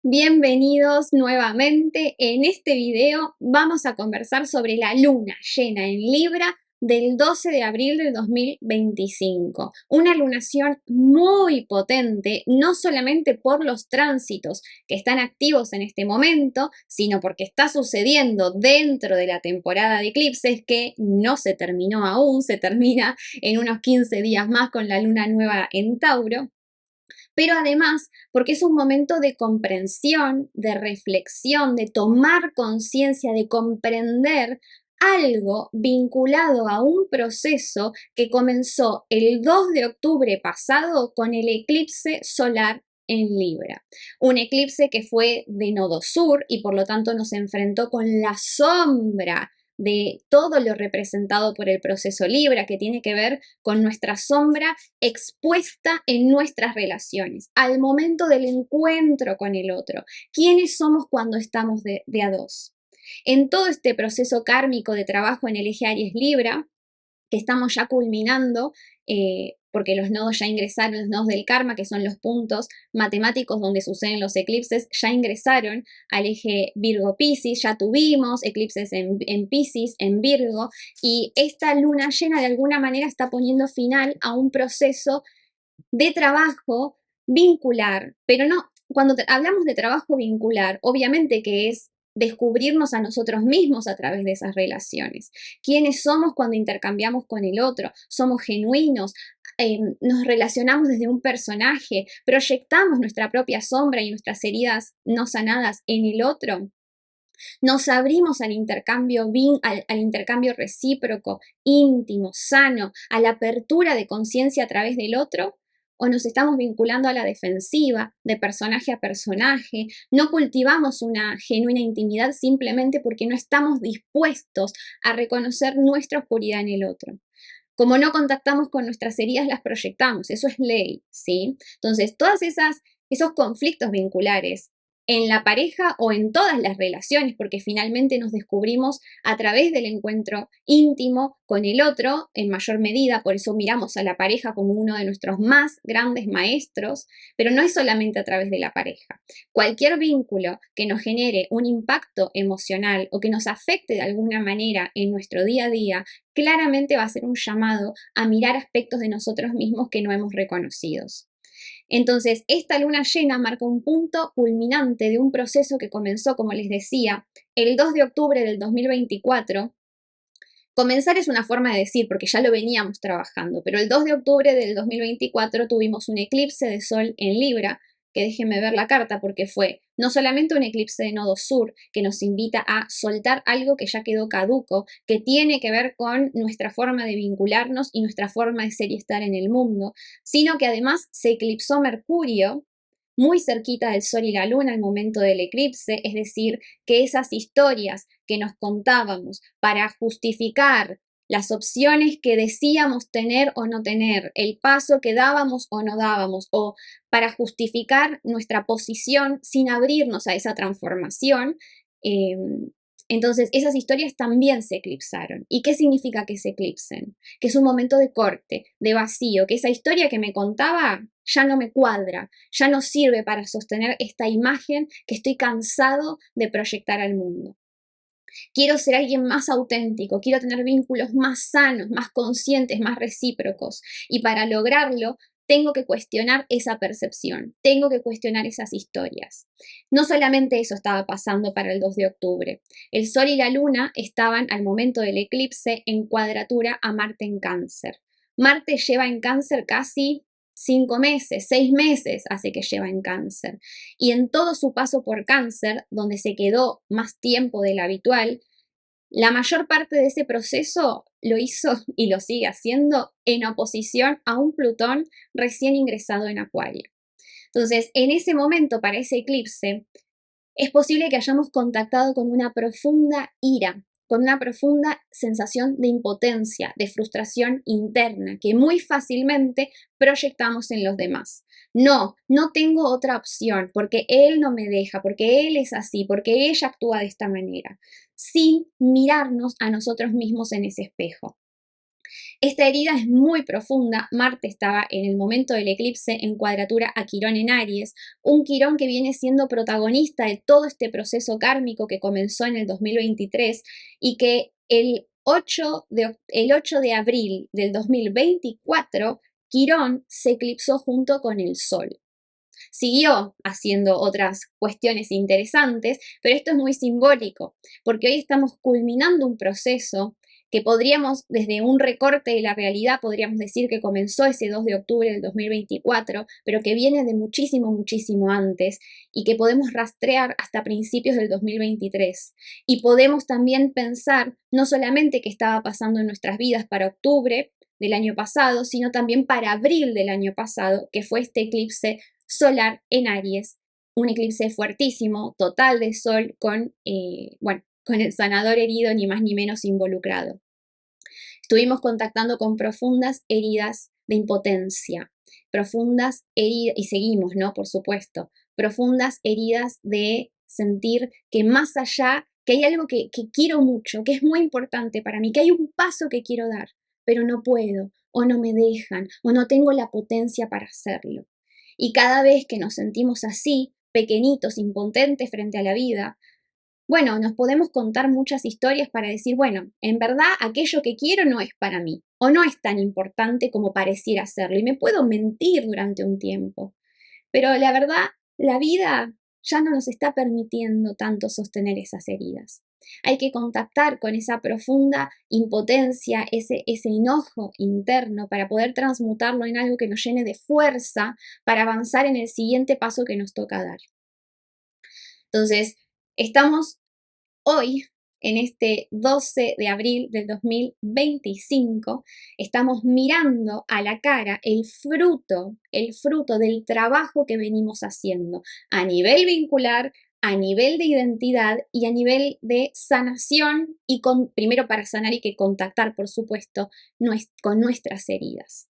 Bienvenidos nuevamente. En este video vamos a conversar sobre la luna llena en Libra del 12 de abril del 2025. Una lunación muy potente, no solamente por los tránsitos que están activos en este momento, sino porque está sucediendo dentro de la temporada de eclipses que no se terminó aún, se termina en unos 15 días más con la luna nueva en Tauro. Pero además porque es un momento de comprensión, de reflexión, de tomar conciencia, de comprender algo vinculado a un proceso que comenzó el 2 de octubre pasado con el eclipse solar en Libra. Un eclipse que fue de nodo sur y por lo tanto nos enfrentó con la sombra de todo lo representado por el proceso Libra, que tiene que ver con nuestra sombra expuesta en nuestras relaciones, al momento del encuentro con el otro. ¿Quiénes somos cuando estamos de a dos? En todo este proceso kármico de trabajo en el eje Aries-Libra, que estamos ya culminando, porque los nodos ya ingresaron, los nodos del karma, que son los puntos matemáticos donde suceden los eclipses, ya ingresaron al eje Virgo-Piscis, ya tuvimos eclipses en Piscis, en Virgo, y esta luna llena de alguna manera está poniendo final a un proceso de trabajo vincular, pero no, cuando hablamos de trabajo vincular, obviamente que es descubrirnos a nosotros mismos a través de esas relaciones. ¿Quiénes somos cuando intercambiamos con el otro? ¿Somos genuinos? Nos relacionamos desde un personaje, proyectamos nuestra propia sombra y nuestras heridas no sanadas en el otro. Nos abrimos al intercambio, al intercambio recíproco, íntimo, sano, a la apertura de conciencia a través del otro, o nos estamos vinculando a la defensiva, de personaje a personaje, no cultivamos una genuina intimidad simplemente porque no estamos dispuestos a reconocer nuestra oscuridad en el otro. Como no contactamos con nuestras heridas, las proyectamos, eso es ley, ¿sí? Entonces, esos conflictos vinculares en la pareja o en todas las relaciones, porque finalmente nos descubrimos a través del encuentro íntimo con el otro en mayor medida, por eso miramos a la pareja como uno de nuestros más grandes maestros, pero no es solamente a través de la pareja. Cualquier vínculo que nos genere un impacto emocional o que nos afecte de alguna manera en nuestro día a día, claramente va a ser un llamado a mirar aspectos de nosotros mismos que no hemos reconocidos. Entonces, esta luna llena marca un punto culminante de un proceso que comenzó, como les decía, el 2 de octubre del 2024. Comenzar es una forma de decir, porque ya lo veníamos trabajando, pero el 2 de octubre del 2024 tuvimos un eclipse de sol en Libra, que déjenme ver la carta porque fue no solamente un eclipse de nodo sur que nos invita a soltar algo que ya quedó caduco, que tiene que ver con nuestra forma de vincularnos y nuestra forma de ser y estar en el mundo, sino que además se eclipsó Mercurio muy cerquita del Sol y la Luna al momento del eclipse, es decir, que esas historias que nos contábamos para justificar las opciones que decíamos tener o no tener, el paso que dábamos o no dábamos, o para justificar nuestra posición sin abrirnos a esa transformación, entonces esas historias también se eclipsaron. ¿Y qué significa que se eclipsen? Que es un momento de corte, de vacío, que esa historia que me contaba ya no me cuadra, ya no sirve para sostener esta imagen que estoy cansado de proyectar al mundo. Quiero ser alguien más auténtico, quiero tener vínculos más sanos, más conscientes, más recíprocos. Y para lograrlo, tengo que cuestionar esa percepción, tengo que cuestionar esas historias. No solamente eso estaba pasando para el 2 de octubre. El Sol y la Luna estaban al momento del eclipse en cuadratura a Marte en Cáncer. Marte lleva en Cáncer casi 5 meses, 6 meses hace que lleva en Cáncer. Y en todo su paso por Cáncer, donde se quedó más tiempo del habitual, la mayor parte de ese proceso lo hizo y lo sigue haciendo en oposición a un Plutón recién ingresado en Acuario. Entonces, en ese momento, para ese eclipse, es posible que hayamos contactado con una profunda ira, con una profunda sensación de impotencia, de frustración interna, que muy fácilmente proyectamos en los demás. No, no tengo otra opción, porque él no me deja, porque él es así, porque ella actúa de esta manera, sin mirarnos a nosotros mismos en ese espejo. Esta herida es muy profunda. Marte estaba en el momento del eclipse en cuadratura a Quirón en Aries, un Quirón que viene siendo protagonista de todo este proceso kármico que comenzó en el 2023 y que el 8 de abril del 2024, Quirón se eclipsó junto con el Sol. Siguió haciendo otras cuestiones interesantes, pero esto es muy simbólico, porque hoy estamos culminando un proceso que podríamos, desde un recorte de la realidad, podríamos decir que comenzó ese 2 de octubre del 2024, pero que viene de muchísimo, muchísimo antes y que podemos rastrear hasta principios del 2023. Y podemos también pensar no solamente qué estaba pasando en nuestras vidas para octubre del año pasado, sino también para abril del año pasado, que fue este eclipse solar en Aries, un eclipse fuertísimo, total de Sol con el sanador herido ni más ni menos involucrado. Estuvimos contactando con profundas heridas de impotencia, profundas heridas, y seguimos, ¿no? Por supuesto, profundas heridas de sentir que más allá, que hay algo que quiero mucho, que es muy importante para mí, que hay un paso que quiero dar, pero no puedo, o no me dejan, o no tengo la potencia para hacerlo. Y cada vez que nos sentimos así, pequeñitos, impotentes frente a la vida, bueno, nos podemos contar muchas historias para decir, bueno, en verdad aquello que quiero no es para mí, o no es tan importante como pareciera serlo, y me puedo mentir durante un tiempo. Pero la verdad, la vida ya no nos está permitiendo tanto sostener esas heridas. Hay que contactar con esa profunda impotencia, ese enojo interno para poder transmutarlo en algo que nos llene de fuerza para avanzar en el siguiente paso que nos toca dar. Entonces, estamos hoy, en este 12 de abril del 2025, estamos mirando a la cara el fruto del trabajo que venimos haciendo a nivel vincular, a nivel de identidad y a nivel de sanación y primero para sanar y que contactar, por supuesto, con nuestras heridas.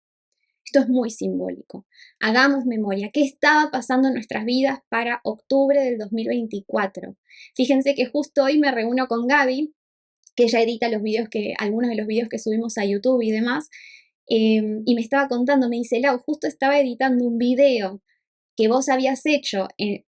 Esto es muy simbólico. Hagamos memoria. ¿Qué estaba pasando en nuestras vidas para octubre del 2024? Fíjense que justo hoy me reúno con Gaby, que ella edita algunos de los videos que subimos a YouTube y demás, y me estaba contando, me dice, Lau, justo estaba editando un video que vos habías hecho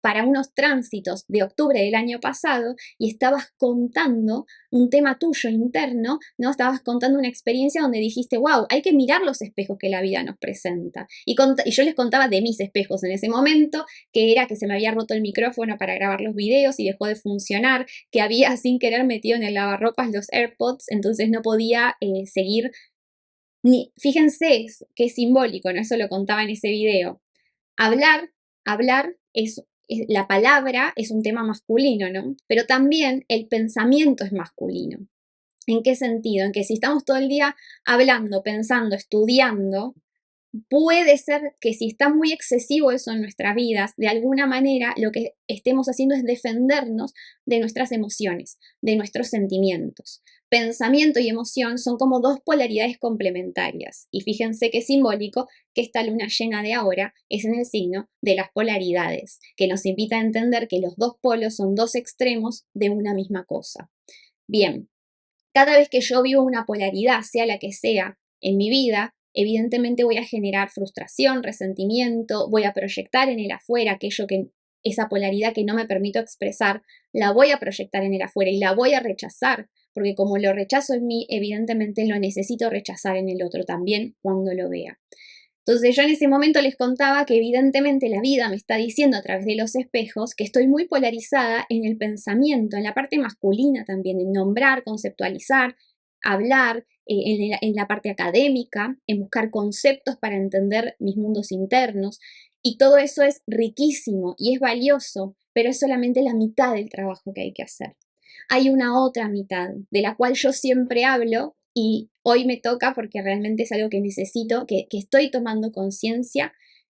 para unos tránsitos de octubre del año pasado y estabas contando un tema tuyo interno, ¿no? Estabas contando una experiencia donde dijiste, wow, hay que mirar los espejos que la vida nos presenta. Y yo les contaba de mis espejos en ese momento, que era que se me había roto el micrófono para grabar los videos y dejó de funcionar, que había sin querer metido en el lavarropas los AirPods, entonces no podía seguir. Fíjense qué simbólico, ¿no? Eso lo contaba en ese video. Hablar la palabra es un tema masculino, ¿no? Pero también el pensamiento es masculino. ¿En qué sentido? En que si estamos todo el día hablando, pensando, estudiando, puede ser que si está muy excesivo eso en nuestras vidas, de alguna manera lo que estemos haciendo es defendernos de nuestras emociones, de nuestros sentimientos. Pensamiento y emoción son como dos polaridades complementarias. Y fíjense qué simbólico que esta luna llena de ahora es en el signo de las polaridades, que nos invita a entender que los dos polos son dos extremos de una misma cosa. Bien, cada vez que yo vivo una polaridad, sea la que sea, en mi vida, evidentemente voy a generar frustración, resentimiento, voy a proyectar en el afuera esa polaridad que no me permito expresar, la voy a proyectar en el afuera y la voy a rechazar, porque como lo rechazo en mí, evidentemente lo necesito rechazar en el otro también cuando lo vea. Entonces yo en ese momento les contaba que evidentemente la vida me está diciendo a través de los espejos que estoy muy polarizada en el pensamiento, en la parte masculina también, en nombrar, conceptualizar, hablar, en la parte académica, en buscar conceptos para entender mis mundos internos. Y todo eso es riquísimo y es valioso, pero es solamente la mitad del trabajo que hay que hacer. Hay una otra mitad de la cual yo siempre hablo y hoy me toca porque realmente es algo que necesito, que estoy tomando conciencia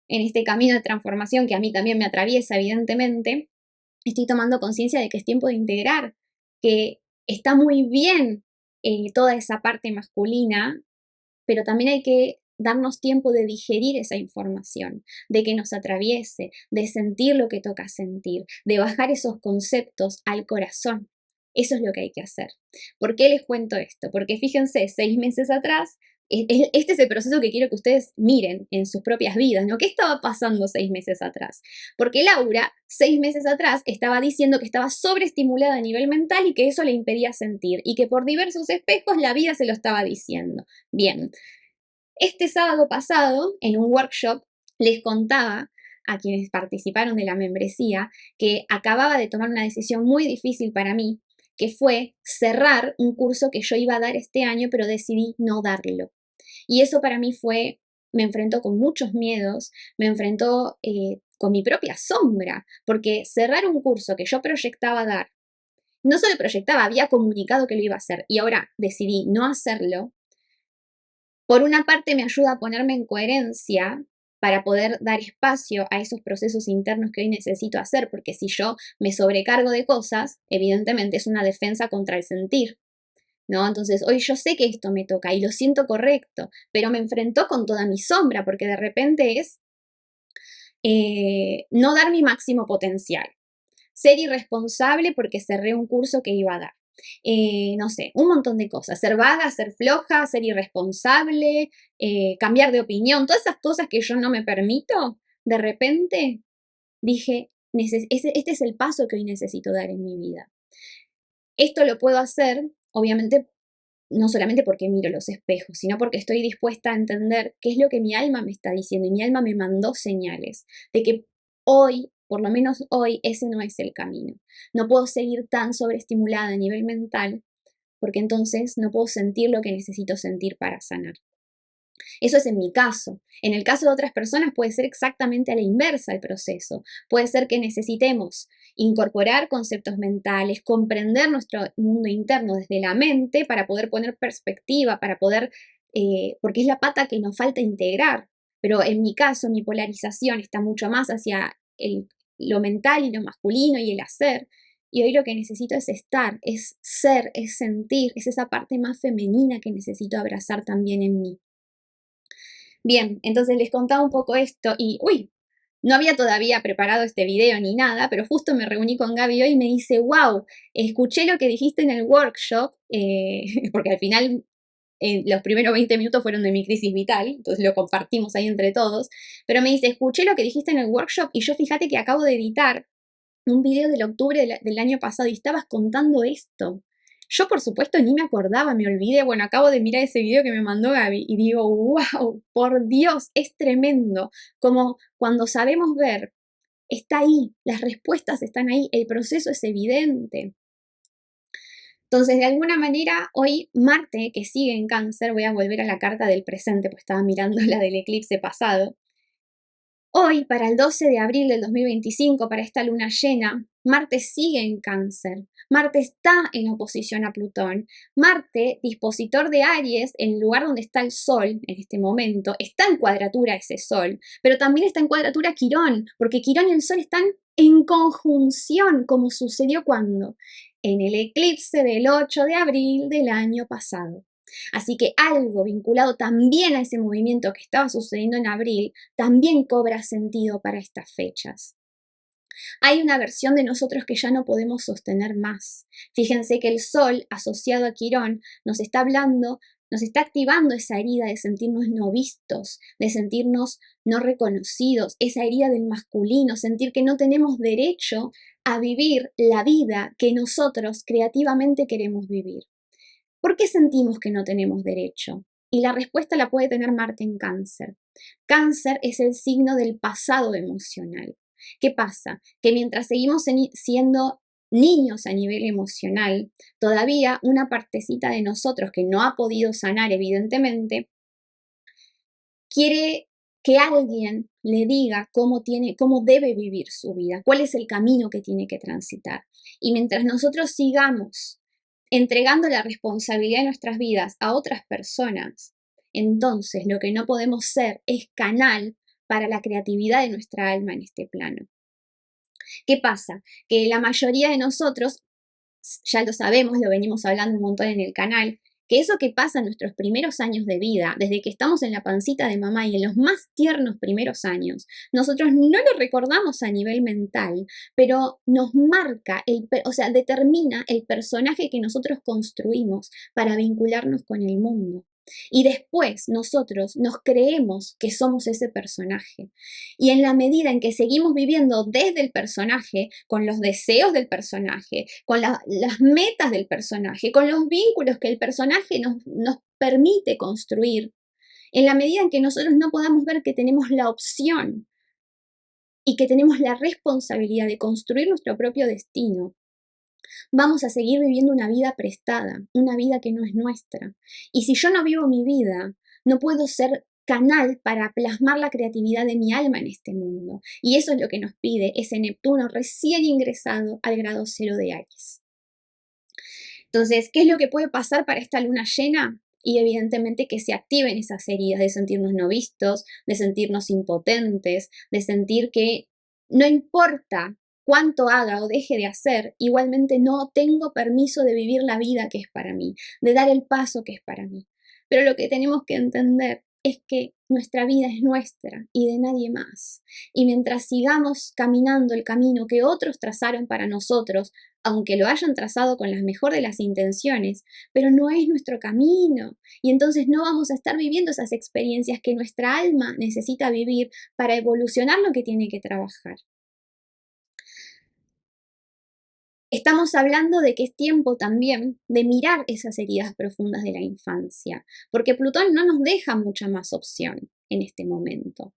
en este camino de transformación que a mí también me atraviesa, evidentemente. Estoy tomando conciencia de que es tiempo de integrar, que está muy bien toda esa parte masculina, pero también hay que darnos tiempo de digerir esa información, de que nos atraviese, de sentir lo que toca sentir, de bajar esos conceptos al corazón. Eso es lo que hay que hacer. ¿Por qué les cuento esto? Porque fíjense, 6 meses atrás Este es el proceso que quiero que ustedes miren en sus propias vidas, ¿no? ¿Qué estaba pasando 6 meses atrás? Porque Laura, 6 meses atrás, estaba diciendo que estaba sobreestimulada a nivel mental y que eso le impedía sentir, y que por diversos espejos la vida se lo estaba diciendo. Bien, este sábado pasado, en un workshop, les contaba a quienes participaron de la membresía que acababa de tomar una decisión muy difícil para mí, que fue cerrar un curso que yo iba a dar este año, pero decidí no darlo. Y eso para mí me enfrentó con muchos miedos, me enfrentó con mi propia sombra, porque cerrar un curso que yo proyectaba dar, no solo proyectaba, había comunicado que lo iba a hacer y ahora decidí no hacerlo. Por una parte me ayuda a ponerme en coherencia para poder dar espacio a esos procesos internos que hoy necesito hacer, porque si yo me sobrecargo de cosas, evidentemente es una defensa contra el sentir, ¿no? Entonces, hoy yo sé que esto me toca y lo siento correcto, pero me enfrentó con toda mi sombra, porque de repente es no dar mi máximo potencial, ser irresponsable porque cerré un curso que iba a dar. No sé, un montón de cosas, ser vaga, ser floja, ser irresponsable, cambiar de opinión, todas esas cosas que yo no me permito, de repente dije, este es el paso que hoy necesito dar en mi vida. Esto lo puedo hacer, obviamente, no solamente porque miro los espejos, sino porque estoy dispuesta a entender qué es lo que mi alma me está diciendo. Y mi alma me mandó señales de que hoy, por lo menos hoy, ese no es el camino. No puedo seguir tan sobreestimulada a nivel mental, porque entonces no puedo sentir lo que necesito sentir para sanar. Eso es en mi caso. En el caso de otras personas puede ser exactamente a la inversa el proceso. Puede ser que necesitemos incorporar conceptos mentales, comprender nuestro mundo interno desde la mente para poder poner perspectiva, para poder, porque es la pata que nos falta integrar. Pero en mi caso, mi polarización está mucho más hacia lo mental y lo masculino y el hacer. Y hoy lo que necesito es estar, es ser, es sentir, es esa parte más femenina que necesito abrazar también en mí. Bien, entonces les contaba un poco esto y, no había todavía preparado este video ni nada, pero justo me reuní con Gaby hoy y me dice, wow, escuché lo que dijiste en el workshop, porque al final los primeros 20 minutos fueron de mi crisis vital, entonces lo compartimos ahí entre todos, pero me dice, escuché lo que dijiste en el workshop y yo fíjate que acabo de editar un video del octubre del año pasado y estabas contando esto. Yo, por supuesto, ni me acordaba, me olvidé. Bueno, acabo de mirar ese video que me mandó Gaby y digo, wow, por Dios, es tremendo. Como cuando sabemos ver, está ahí, las respuestas están ahí, el proceso es evidente. Entonces, de alguna manera, hoy Marte, que sigue en Cáncer, voy a volver a la carta del presente, pues estaba mirando la del eclipse pasado. Hoy, para el 12 de abril del 2025, para esta luna llena, Marte sigue en Cáncer. Marte está en oposición a Plutón. Marte, dispositor de Aries, en el lugar donde está el Sol en este momento, está en cuadratura ese Sol, pero también está en cuadratura Quirón, porque Quirón y el Sol están en conjunción, como sucedió cuando en el eclipse del 8 de abril del año pasado. Así que algo vinculado también a ese movimiento que estaba sucediendo en abril también cobra sentido para estas fechas. Hay una versión de nosotros que ya no podemos sostener más. Fíjense que el Sol asociado a Quirón nos está hablando, nos está activando esa herida de sentirnos no vistos, de sentirnos no reconocidos, esa herida del masculino, sentir que no tenemos derecho a vivir la vida que nosotros creativamente queremos vivir. ¿Por qué sentimos que no tenemos derecho? Y la respuesta la puede tener Marte en Cáncer. Cáncer es el signo del pasado emocional. ¿Qué pasa? Que mientras seguimos siendo niños a nivel emocional, todavía una partecita de nosotros que no ha podido sanar, evidentemente, quiere que alguien le diga cómo debe vivir su vida, cuál es el camino que tiene que transitar. Y mientras nosotros sigamos entregando la responsabilidad de nuestras vidas a otras personas, entonces lo que no podemos ser es canal para la creatividad de nuestra alma en este plano. ¿Qué pasa? Que la mayoría de nosotros, ya lo sabemos, lo venimos hablando un montón en el canal, que eso que pasa en nuestros primeros años de vida, desde que estamos en la pancita de mamá y en los más tiernos primeros años, nosotros no lo recordamos a nivel mental, pero nos marca, determina el personaje que nosotros construimos para vincularnos con el mundo. Y después nosotros nos creemos que somos ese personaje. Y en la medida en que seguimos viviendo desde el personaje, con los deseos del personaje, con las metas del personaje, con los vínculos que el personaje nos permite construir, en la medida en que nosotros no podamos ver que tenemos la opción y que tenemos la responsabilidad de construir nuestro propio destino, vamos a seguir viviendo una vida prestada, una vida que no es nuestra. Y si yo no vivo mi vida, no puedo ser canal para plasmar la creatividad de mi alma en este mundo. Y eso es lo que nos pide ese Neptuno recién ingresado al grado 0 de Aries. Entonces, ¿qué es lo que puede pasar para esta luna llena? Y evidentemente que se activen esas heridas de sentirnos no vistos, de sentirnos impotentes, de sentir que no importa cuánto haga o deje de hacer, igualmente no tengo permiso de vivir la vida que es para mí, de dar el paso que es para mí. Pero lo que tenemos que entender es que nuestra vida es nuestra y de nadie más. Y mientras sigamos caminando el camino que otros trazaron para nosotros, aunque lo hayan trazado con la mejor de las intenciones, pero no es nuestro camino. Y entonces no vamos a estar viviendo esas experiencias que nuestra alma necesita vivir para evolucionar lo que tiene que trabajar. Estamos hablando de que es tiempo también de mirar esas heridas profundas de la infancia, porque Plutón no nos deja mucha más opción en este momento.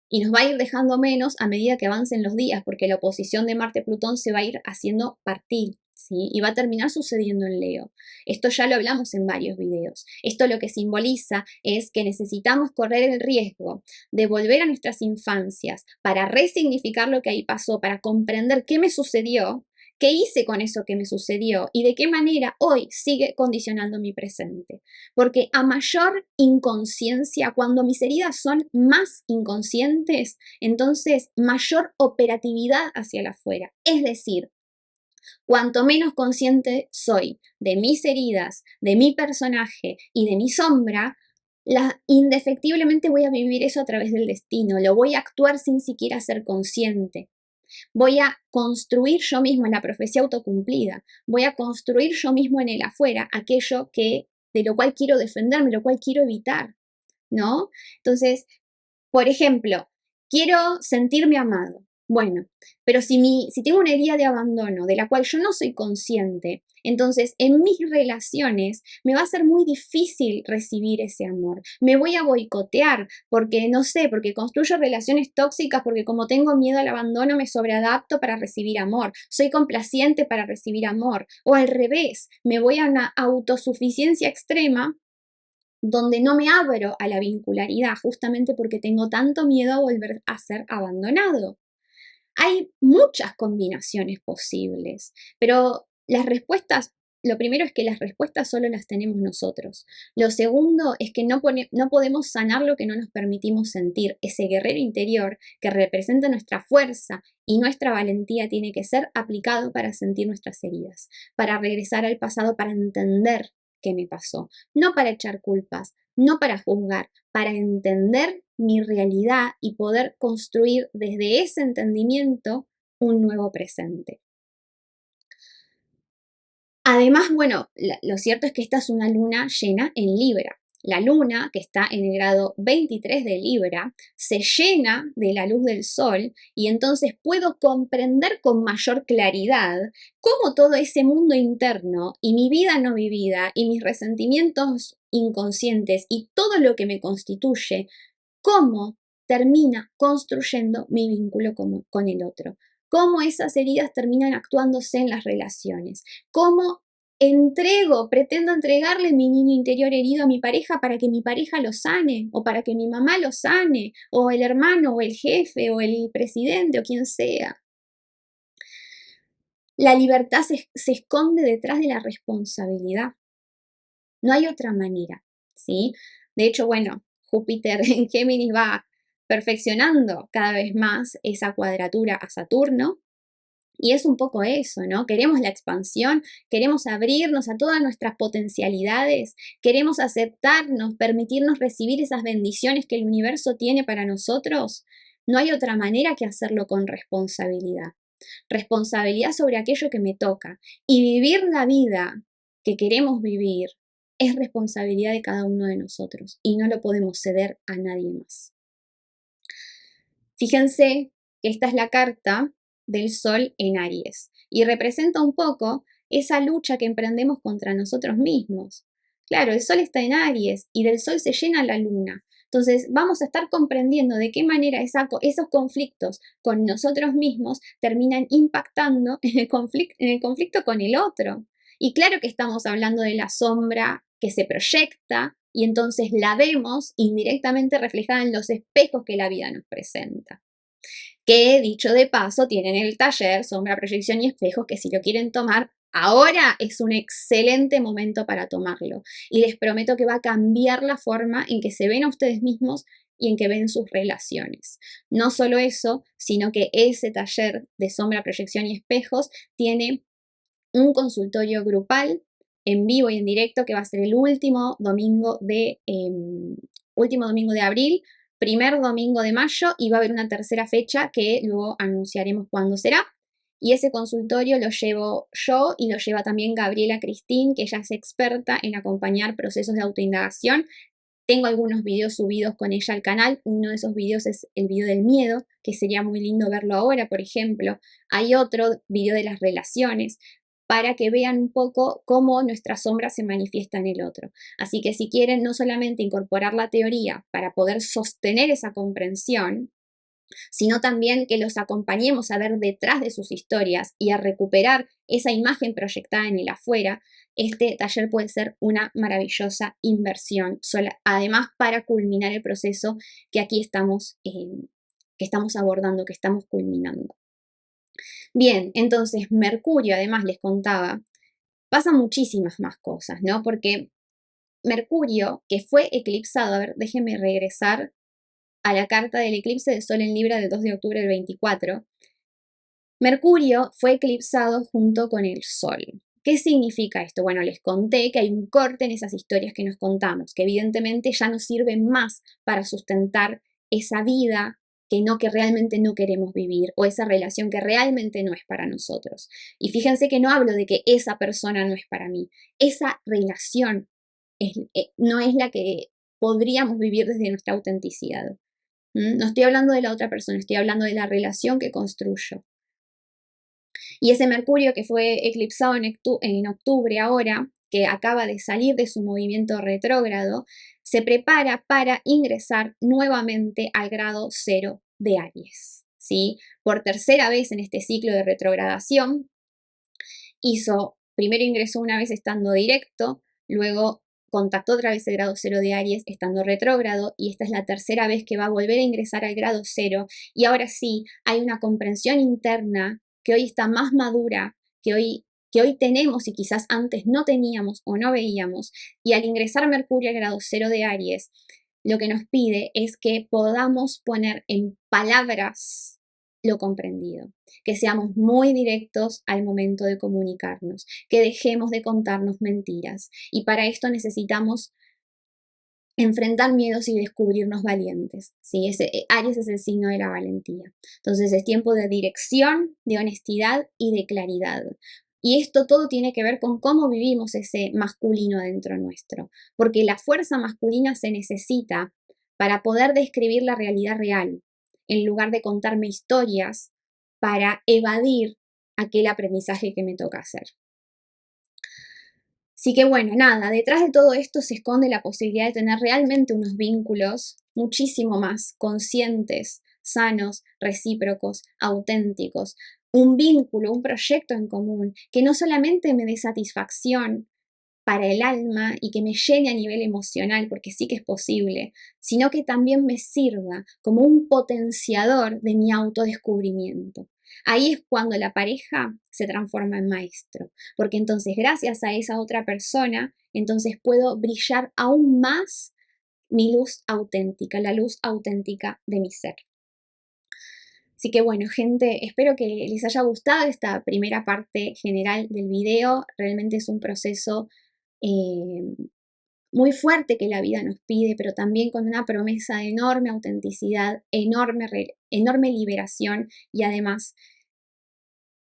Y nos va a ir dejando menos a medida que avancen los días, porque la oposición de Marte-Plutón se va a ir haciendo partir, ¿sí? Y va a terminar sucediendo en Leo. Esto ya lo hablamos en varios videos. Esto lo que simboliza es que necesitamos correr el riesgo de volver a nuestras infancias para resignificar lo que ahí pasó, para comprender qué me sucedió, qué hice con eso que me sucedió y de qué manera hoy sigue condicionando mi presente. Porque a mayor inconsciencia, cuando mis heridas son más inconscientes, entonces mayor operatividad hacia el afuera. Es decir, cuanto menos consciente soy de mis heridas, de mi personaje y de mi sombra, indefectiblemente voy a vivir eso a través del destino, lo voy a actuar sin siquiera ser consciente. Voy a construir yo mismo en la profecía autocumplida, voy a construir yo mismo en el afuera aquello de lo cual quiero defenderme, lo cual quiero evitar, ¿no? Entonces, por ejemplo, quiero sentirme amado. Bueno, pero si tengo una herida de abandono de la cual yo no soy consciente, entonces en mis relaciones me va a ser muy difícil recibir ese amor. Me voy a boicotear porque, no sé, porque construyo relaciones tóxicas, porque como tengo miedo al abandono me sobreadapto para recibir amor. Soy complaciente para recibir amor. O al revés, me voy a una autosuficiencia extrema donde no me abro a la vincularidad justamente porque tengo tanto miedo a volver a ser abandonado. Hay muchas combinaciones posibles, pero lo primero es que las respuestas solo las tenemos nosotros. Lo segundo es que no podemos sanar lo que no nos permitimos sentir. Ese guerrero interior que representa nuestra fuerza y nuestra valentía tiene que ser aplicado para sentir nuestras heridas, para regresar al pasado, para entender qué me pasó, no para echar culpas, no para juzgar, para entender mi realidad y poder construir desde ese entendimiento un nuevo presente. Además, bueno, lo cierto es que esta es una luna llena en Libra. La luna, que está en el grado 23 de Libra, se llena de la luz del sol y entonces puedo comprender con mayor claridad cómo todo ese mundo interno y mi vida no vivida y mis resentimientos inconscientes y todo lo que me constituye, cómo termina construyendo mi vínculo con el otro, cómo esas heridas terminan actuándose en las relaciones, cómo pretendo entregarle mi niño interior herido a mi pareja para que mi pareja lo sane, o para que mi mamá lo sane, o el hermano, o el jefe, o el presidente, o quien sea. La libertad se esconde detrás de la responsabilidad. No hay otra manera, ¿sí? De hecho, bueno, Júpiter en Géminis va perfeccionando cada vez más esa cuadratura a Saturno. Y es un poco eso, ¿no? Queremos la expansión, queremos abrirnos a todas nuestras potencialidades, queremos aceptarnos, permitirnos recibir esas bendiciones que el universo tiene para nosotros. No hay otra manera que hacerlo con responsabilidad. Responsabilidad sobre aquello que me toca y vivir la vida que queremos vivir es responsabilidad de cada uno de nosotros y no lo podemos ceder a nadie más. Fíjense que esta es la carta del Sol en Aries y representa un poco esa lucha que emprendemos contra nosotros mismos. Claro, el Sol está en Aries y del Sol se llena la Luna. Entonces vamos a estar comprendiendo de qué manera esos conflictos con nosotros mismos terminan impactando en el conflicto con el otro. Y claro que estamos hablando de la sombra que se proyecta y entonces la vemos indirectamente reflejada en los espejos que la vida nos presenta. Que, dicho de paso, tienen el taller Sombra, Proyección y Espejos, que si lo quieren tomar, ahora es un excelente momento para tomarlo. Y les prometo que va a cambiar la forma en que se ven a ustedes mismos y en que ven sus relaciones. No solo eso, sino que ese taller de Sombra, Proyección y Espejos tiene un consultorio grupal en vivo y en directo que va a ser el último domingo de abril, primer domingo de mayo, y va a haber una tercera fecha que luego anunciaremos cuándo será. Y ese consultorio lo llevo yo y lo lleva también Gabriela Cristín, que ella es experta en acompañar procesos de autoindagación. Tengo algunos videos subidos con ella al canal. Uno de esos videos es el video del miedo, que sería muy lindo verlo ahora, por ejemplo. Hay otro video de las relaciones, para que vean un poco cómo nuestra sombra se manifiesta en el otro. Así que si quieren no solamente incorporar la teoría para poder sostener esa comprensión, sino también que los acompañemos a ver detrás de sus historias y a recuperar esa imagen proyectada en el afuera, este taller puede ser una maravillosa inversión, además para culminar el proceso que aquí estamos abordando, que estamos culminando. Bien, entonces Mercurio, además les contaba, pasan muchísimas más cosas, ¿no? Porque Mercurio, que fue eclipsado, a ver, déjenme regresar a la carta del eclipse de Sol en Libra del 2 de octubre del 24. Mercurio fue eclipsado junto con el Sol. ¿Qué significa esto? Bueno, les conté que hay un corte en esas historias que nos contamos, que evidentemente ya no sirven más para sustentar esa vida que realmente no queremos vivir, o esa relación que realmente no es para nosotros. Y fíjense que no hablo de que esa persona no es para mí, esa relación no es la que podríamos vivir desde nuestra autenticidad. No estoy hablando de la otra persona, estoy hablando de la relación que construyo. Y ese Mercurio que fue eclipsado en octubre ahora, que acaba de salir de su movimiento retrógrado, se prepara para ingresar nuevamente al grado 0 de Aries, ¿sí? Por tercera vez en este ciclo de retrogradación, primero ingresó una vez estando directo, luego contactó otra vez el grado 0 de Aries estando retrógrado, y esta es la tercera vez que va a volver a ingresar al grado 0, y ahora sí hay una comprensión interna que hoy está más madura, que hoy tenemos y quizás antes no teníamos o no veíamos, y al ingresar Mercurio al grado 0 de Aries, lo que nos pide es que podamos poner en palabras lo comprendido, que seamos muy directos al momento de comunicarnos, que dejemos de contarnos mentiras, y para esto necesitamos enfrentar miedos y descubrirnos valientes, ¿sí? Aries es el signo de la valentía. Entonces es tiempo de dirección, de honestidad y de claridad. Y esto todo tiene que ver con cómo vivimos ese masculino dentro nuestro, porque la fuerza masculina se necesita para poder describir la realidad real, en lugar de contarme historias para evadir aquel aprendizaje que me toca hacer. Así que bueno, nada, detrás de todo esto se esconde la posibilidad de tener realmente unos vínculos muchísimo más conscientes, sanos, recíprocos, auténticos. Un vínculo, un proyecto en común que no solamente me dé satisfacción para el alma y que me llene a nivel emocional, porque sí que es posible, sino que también me sirva como un potenciador de mi autodescubrimiento. Ahí es cuando la pareja se transforma en maestro, porque entonces gracias a esa otra persona, entonces puedo brillar aún más mi luz auténtica, la luz auténtica de mi ser. Así que bueno, gente, espero que les haya gustado esta primera parte general del video. Realmente es un proceso muy fuerte que la vida nos pide, pero también con una promesa de enorme autenticidad, enorme liberación y además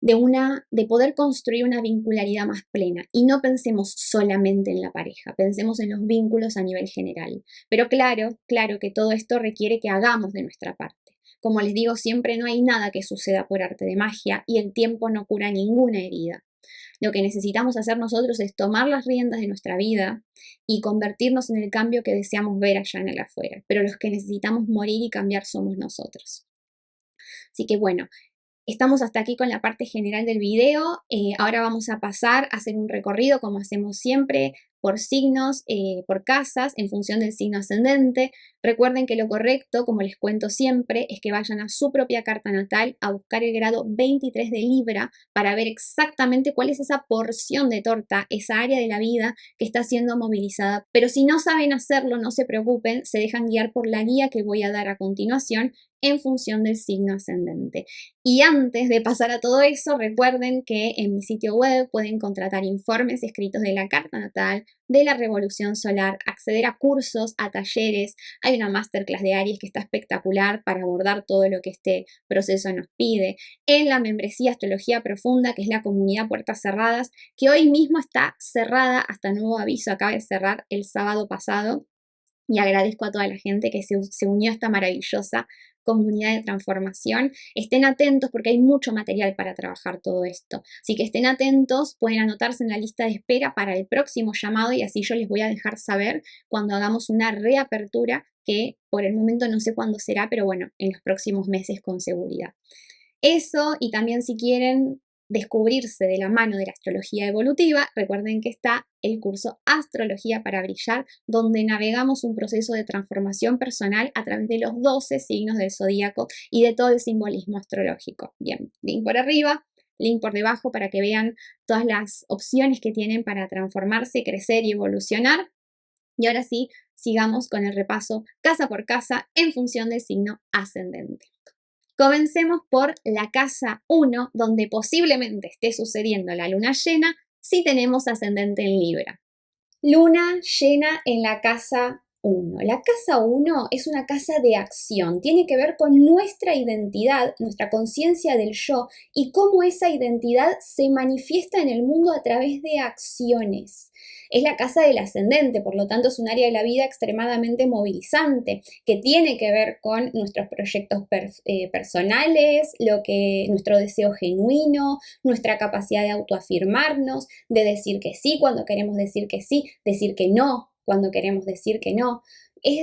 de poder construir una vincularidad más plena. Y no pensemos solamente en la pareja, pensemos en los vínculos a nivel general. Pero claro que todo esto requiere que hagamos de nuestra parte. Como les digo siempre, no hay nada que suceda por arte de magia y el tiempo no cura ninguna herida. Lo que necesitamos hacer nosotros es tomar las riendas de nuestra vida y convertirnos en el cambio que deseamos ver allá en el afuera. Pero los que necesitamos morir y cambiar somos nosotros. Así que bueno, estamos hasta aquí con la parte general del video. Ahora vamos a pasar a hacer un recorrido como hacemos siempre por signos, por casas, en función del signo ascendente. Recuerden que lo correcto, como les cuento siempre, es que vayan a su propia carta natal a buscar el grado 23 de Libra para ver exactamente cuál es esa porción de torta, esa área de la vida que está siendo movilizada. Pero si no saben hacerlo, no se preocupen, se dejan guiar por la guía que voy a dar a continuación en función del signo ascendente. Y antes de pasar a todo eso, recuerden que en mi sitio web pueden contratar informes escritos de la carta natal, de la revolución solar, acceder a cursos, a talleres. Hay una masterclass de Aries que está espectacular para abordar todo lo que este proceso nos pide. En la membresía Astrología Profunda, que es la comunidad Puertas Cerradas, que hoy mismo está cerrada hasta nuevo aviso, acaba de cerrar el sábado pasado. Y agradezco a toda la gente que se unió a esta maravillosa comunidad de transformación. Estén atentos porque hay mucho material para trabajar todo esto. Así que estén atentos, pueden anotarse en la lista de espera para el próximo llamado y así yo les voy a dejar saber cuando hagamos una reapertura que por el momento no sé cuándo será, pero bueno, en los próximos meses con seguridad. Eso, y también si quieren descubrirse de la mano de la astrología evolutiva, recuerden que está el curso Astrología para Brillar, donde navegamos un proceso de transformación personal a través de los 12 signos del zodíaco y de todo el simbolismo astrológico. Bien, link por arriba, link por debajo para que vean todas las opciones que tienen para transformarse, crecer y evolucionar. Y ahora sí, sigamos con el repaso casa por casa en función del signo ascendente. Comencemos por la casa 1, donde posiblemente esté sucediendo la luna llena si tenemos ascendente en Libra. Luna llena en la casa 1. La casa 1 es una casa de acción, tiene que ver con nuestra identidad, nuestra conciencia del yo y cómo esa identidad se manifiesta en el mundo a través de acciones. Es la casa del ascendente, por lo tanto es un área de la vida extremadamente movilizante, que tiene que ver con nuestros proyectos personales, nuestro deseo genuino, nuestra capacidad de autoafirmarnos, de decir que sí cuando queremos decir que sí, decir que no cuando queremos decir que no.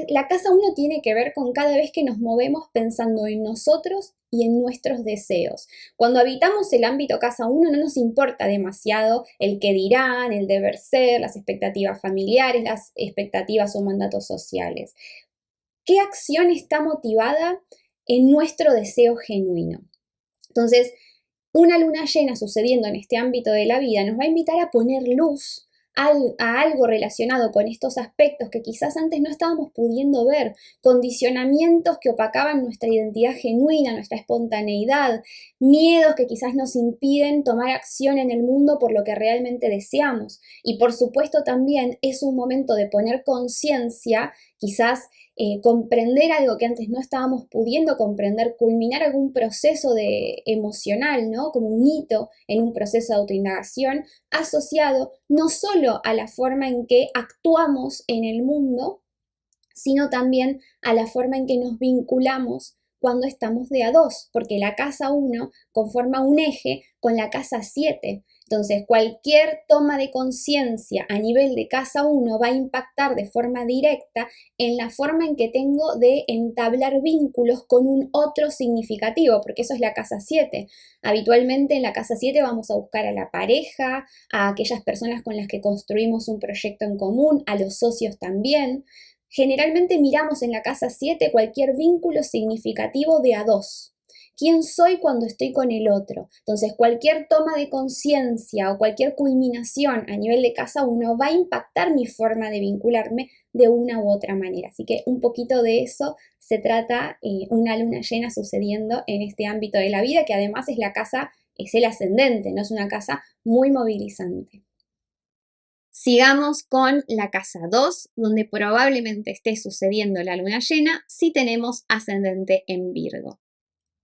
La casa 1 tiene que ver con cada vez que nos movemos pensando en nosotros y en nuestros deseos. Cuando habitamos el ámbito casa 1 no nos importa demasiado el qué dirán, el deber ser, las expectativas familiares, las expectativas o mandatos sociales. ¿Qué acción está motivada en nuestro deseo genuino? Entonces, una luna llena sucediendo en este ámbito de la vida nos va a invitar a poner luz a algo relacionado con estos aspectos que quizás antes no estábamos pudiendo ver, condicionamientos que opacaban nuestra identidad genuina, nuestra espontaneidad, miedos que quizás nos impiden tomar acción en el mundo por lo que realmente deseamos. Y por supuesto también es un momento de poner conciencia, quizás comprender algo que antes no estábamos pudiendo comprender, culminar algún proceso emocional, ¿no? Como un hito en un proceso de autoindagación asociado no solo a la forma en que actuamos en el mundo, sino también a la forma en que nos vinculamos cuando estamos de a dos, porque la casa 1 conforma un eje con la casa 7. Entonces, cualquier toma de conciencia a nivel de casa 1 va a impactar de forma directa en la forma en que tengo de entablar vínculos con un otro significativo, porque eso es la casa 7. Habitualmente en la casa 7 vamos a buscar a la pareja, a aquellas personas con las que construimos un proyecto en común, a los socios también. Generalmente miramos en la casa 7 cualquier vínculo significativo de a dos. ¿Quién soy cuando estoy con el otro? Entonces, cualquier toma de conciencia o cualquier culminación a nivel de casa 1 va a impactar mi forma de vincularme de una u otra manera. Así que un poquito de eso se trata una luna llena sucediendo en este ámbito de la vida, que además es el ascendente, no es una casa muy movilizante. Sigamos con la casa 2, donde probablemente esté sucediendo la luna llena si tenemos ascendente en Virgo.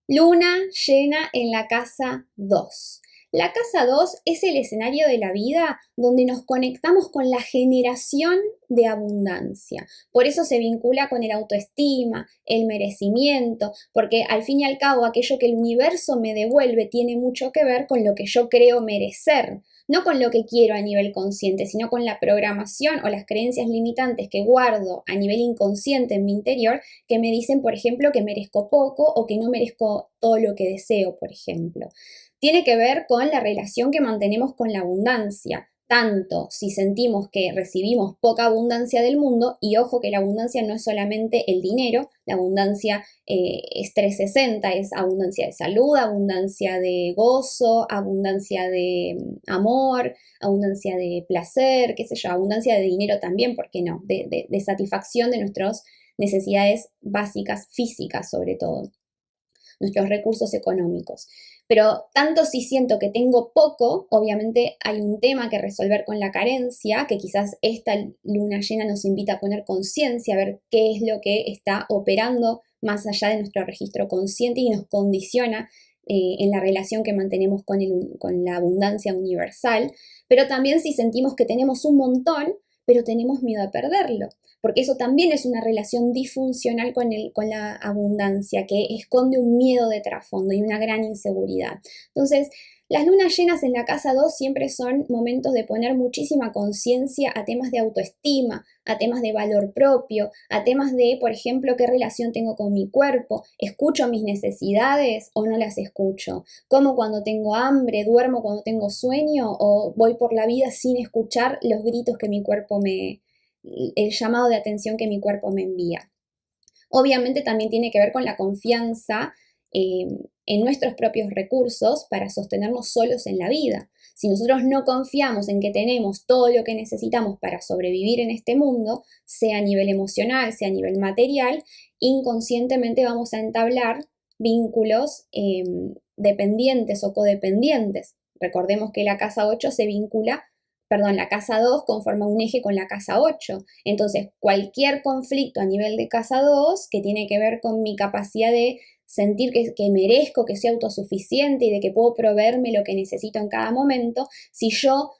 Luna llena en la casa 2. La casa 2 es el escenario de la vida donde nos conectamos con la generación de abundancia. Por eso se vincula con el autoestima, el merecimiento, porque al fin y al cabo aquello que el universo me devuelve tiene mucho que ver con lo que yo creo merecer, no con lo que quiero a nivel consciente, sino con la programación o las creencias limitantes que guardo a nivel inconsciente en mi interior, que me dicen, por ejemplo, que merezco poco o que no merezco todo lo que deseo, por ejemplo. Tiene que ver con la relación que mantenemos con la abundancia, tanto si sentimos que recibimos poca abundancia del mundo, y ojo que la abundancia no es solamente el dinero, la abundancia es 360, es abundancia de salud, abundancia de gozo, abundancia de amor, abundancia de placer, qué sé yo, abundancia de dinero también, ¿por qué no? De satisfacción de nuestras necesidades básicas, físicas sobre todo, nuestros recursos económicos. Pero tanto si siento que tengo poco, obviamente hay un tema que resolver con la carencia, que quizás esta luna llena nos invita a poner conciencia, a ver qué es lo que está operando más allá de nuestro registro consciente y nos condiciona en la relación que mantenemos con la abundancia universal. Pero también si sentimos que tenemos un montón, pero tenemos miedo a perderlo, porque eso también es una relación disfuncional con la abundancia, que esconde un miedo de trasfondo y una gran inseguridad. Entonces, las lunas llenas en la casa 2 siempre son momentos de poner muchísima conciencia a temas de autoestima, a temas de valor propio, a temas de, por ejemplo, qué relación tengo con mi cuerpo, escucho mis necesidades o no las escucho, como cuando tengo hambre, duermo cuando tengo sueño o voy por la vida sin escuchar los gritos que mi cuerpo el llamado de atención que mi cuerpo me envía. Obviamente también tiene que ver con la confianza en nuestros propios recursos para sostenernos solos en la vida. Si nosotros no confiamos en que tenemos todo lo que necesitamos para sobrevivir en este mundo, sea a nivel emocional, sea a nivel material, inconscientemente vamos a entablar vínculos dependientes o codependientes. Recordemos que la casa 8 se vincula, perdón, la casa 2 conforma un eje con la casa 8. Entonces, cualquier conflicto a nivel de casa 2 que tiene que ver con mi capacidad de sentir que merezco, que soy autosuficiente y de que puedo proveerme lo que necesito en cada momento, si yo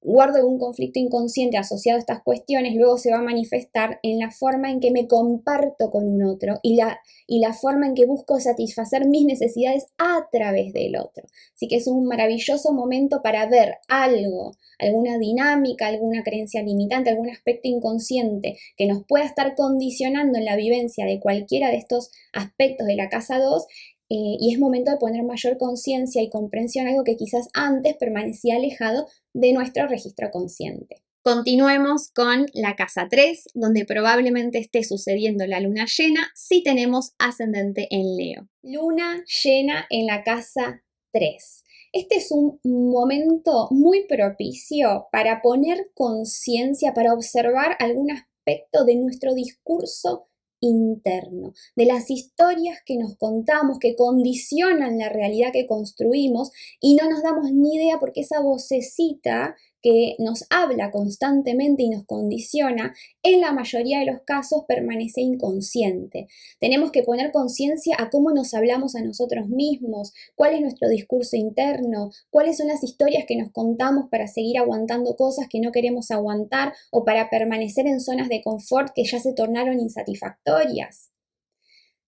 guardo un conflicto inconsciente asociado a estas cuestiones, luego se va a manifestar en la forma en que me comparto con un otro y la forma en que busco satisfacer mis necesidades a través del otro. Así que es un maravilloso momento para ver algo, alguna dinámica, alguna creencia limitante, algún aspecto inconsciente que nos pueda estar condicionando en la vivencia de cualquiera de estos aspectos de la casa 2. Y es momento de poner mayor conciencia y comprensión, algo que quizás antes permanecía alejado de nuestro registro consciente. Continuemos con la casa 3, donde probablemente esté sucediendo la luna llena si tenemos ascendente en Leo. Luna llena en la casa 3. Este es un momento muy propicio para poner conciencia, para observar algún aspecto de nuestro discurso interno, de las historias que nos contamos, que condicionan la realidad que construimos y no nos damos ni idea porque esa vocecita que nos habla constantemente y nos condiciona, en la mayoría de los casos permanece inconsciente. Tenemos que poner conciencia a cómo nos hablamos a nosotros mismos, cuál es nuestro discurso interno, cuáles son las historias que nos contamos para seguir aguantando cosas que no queremos aguantar o para permanecer en zonas de confort que ya se tornaron insatisfactorias.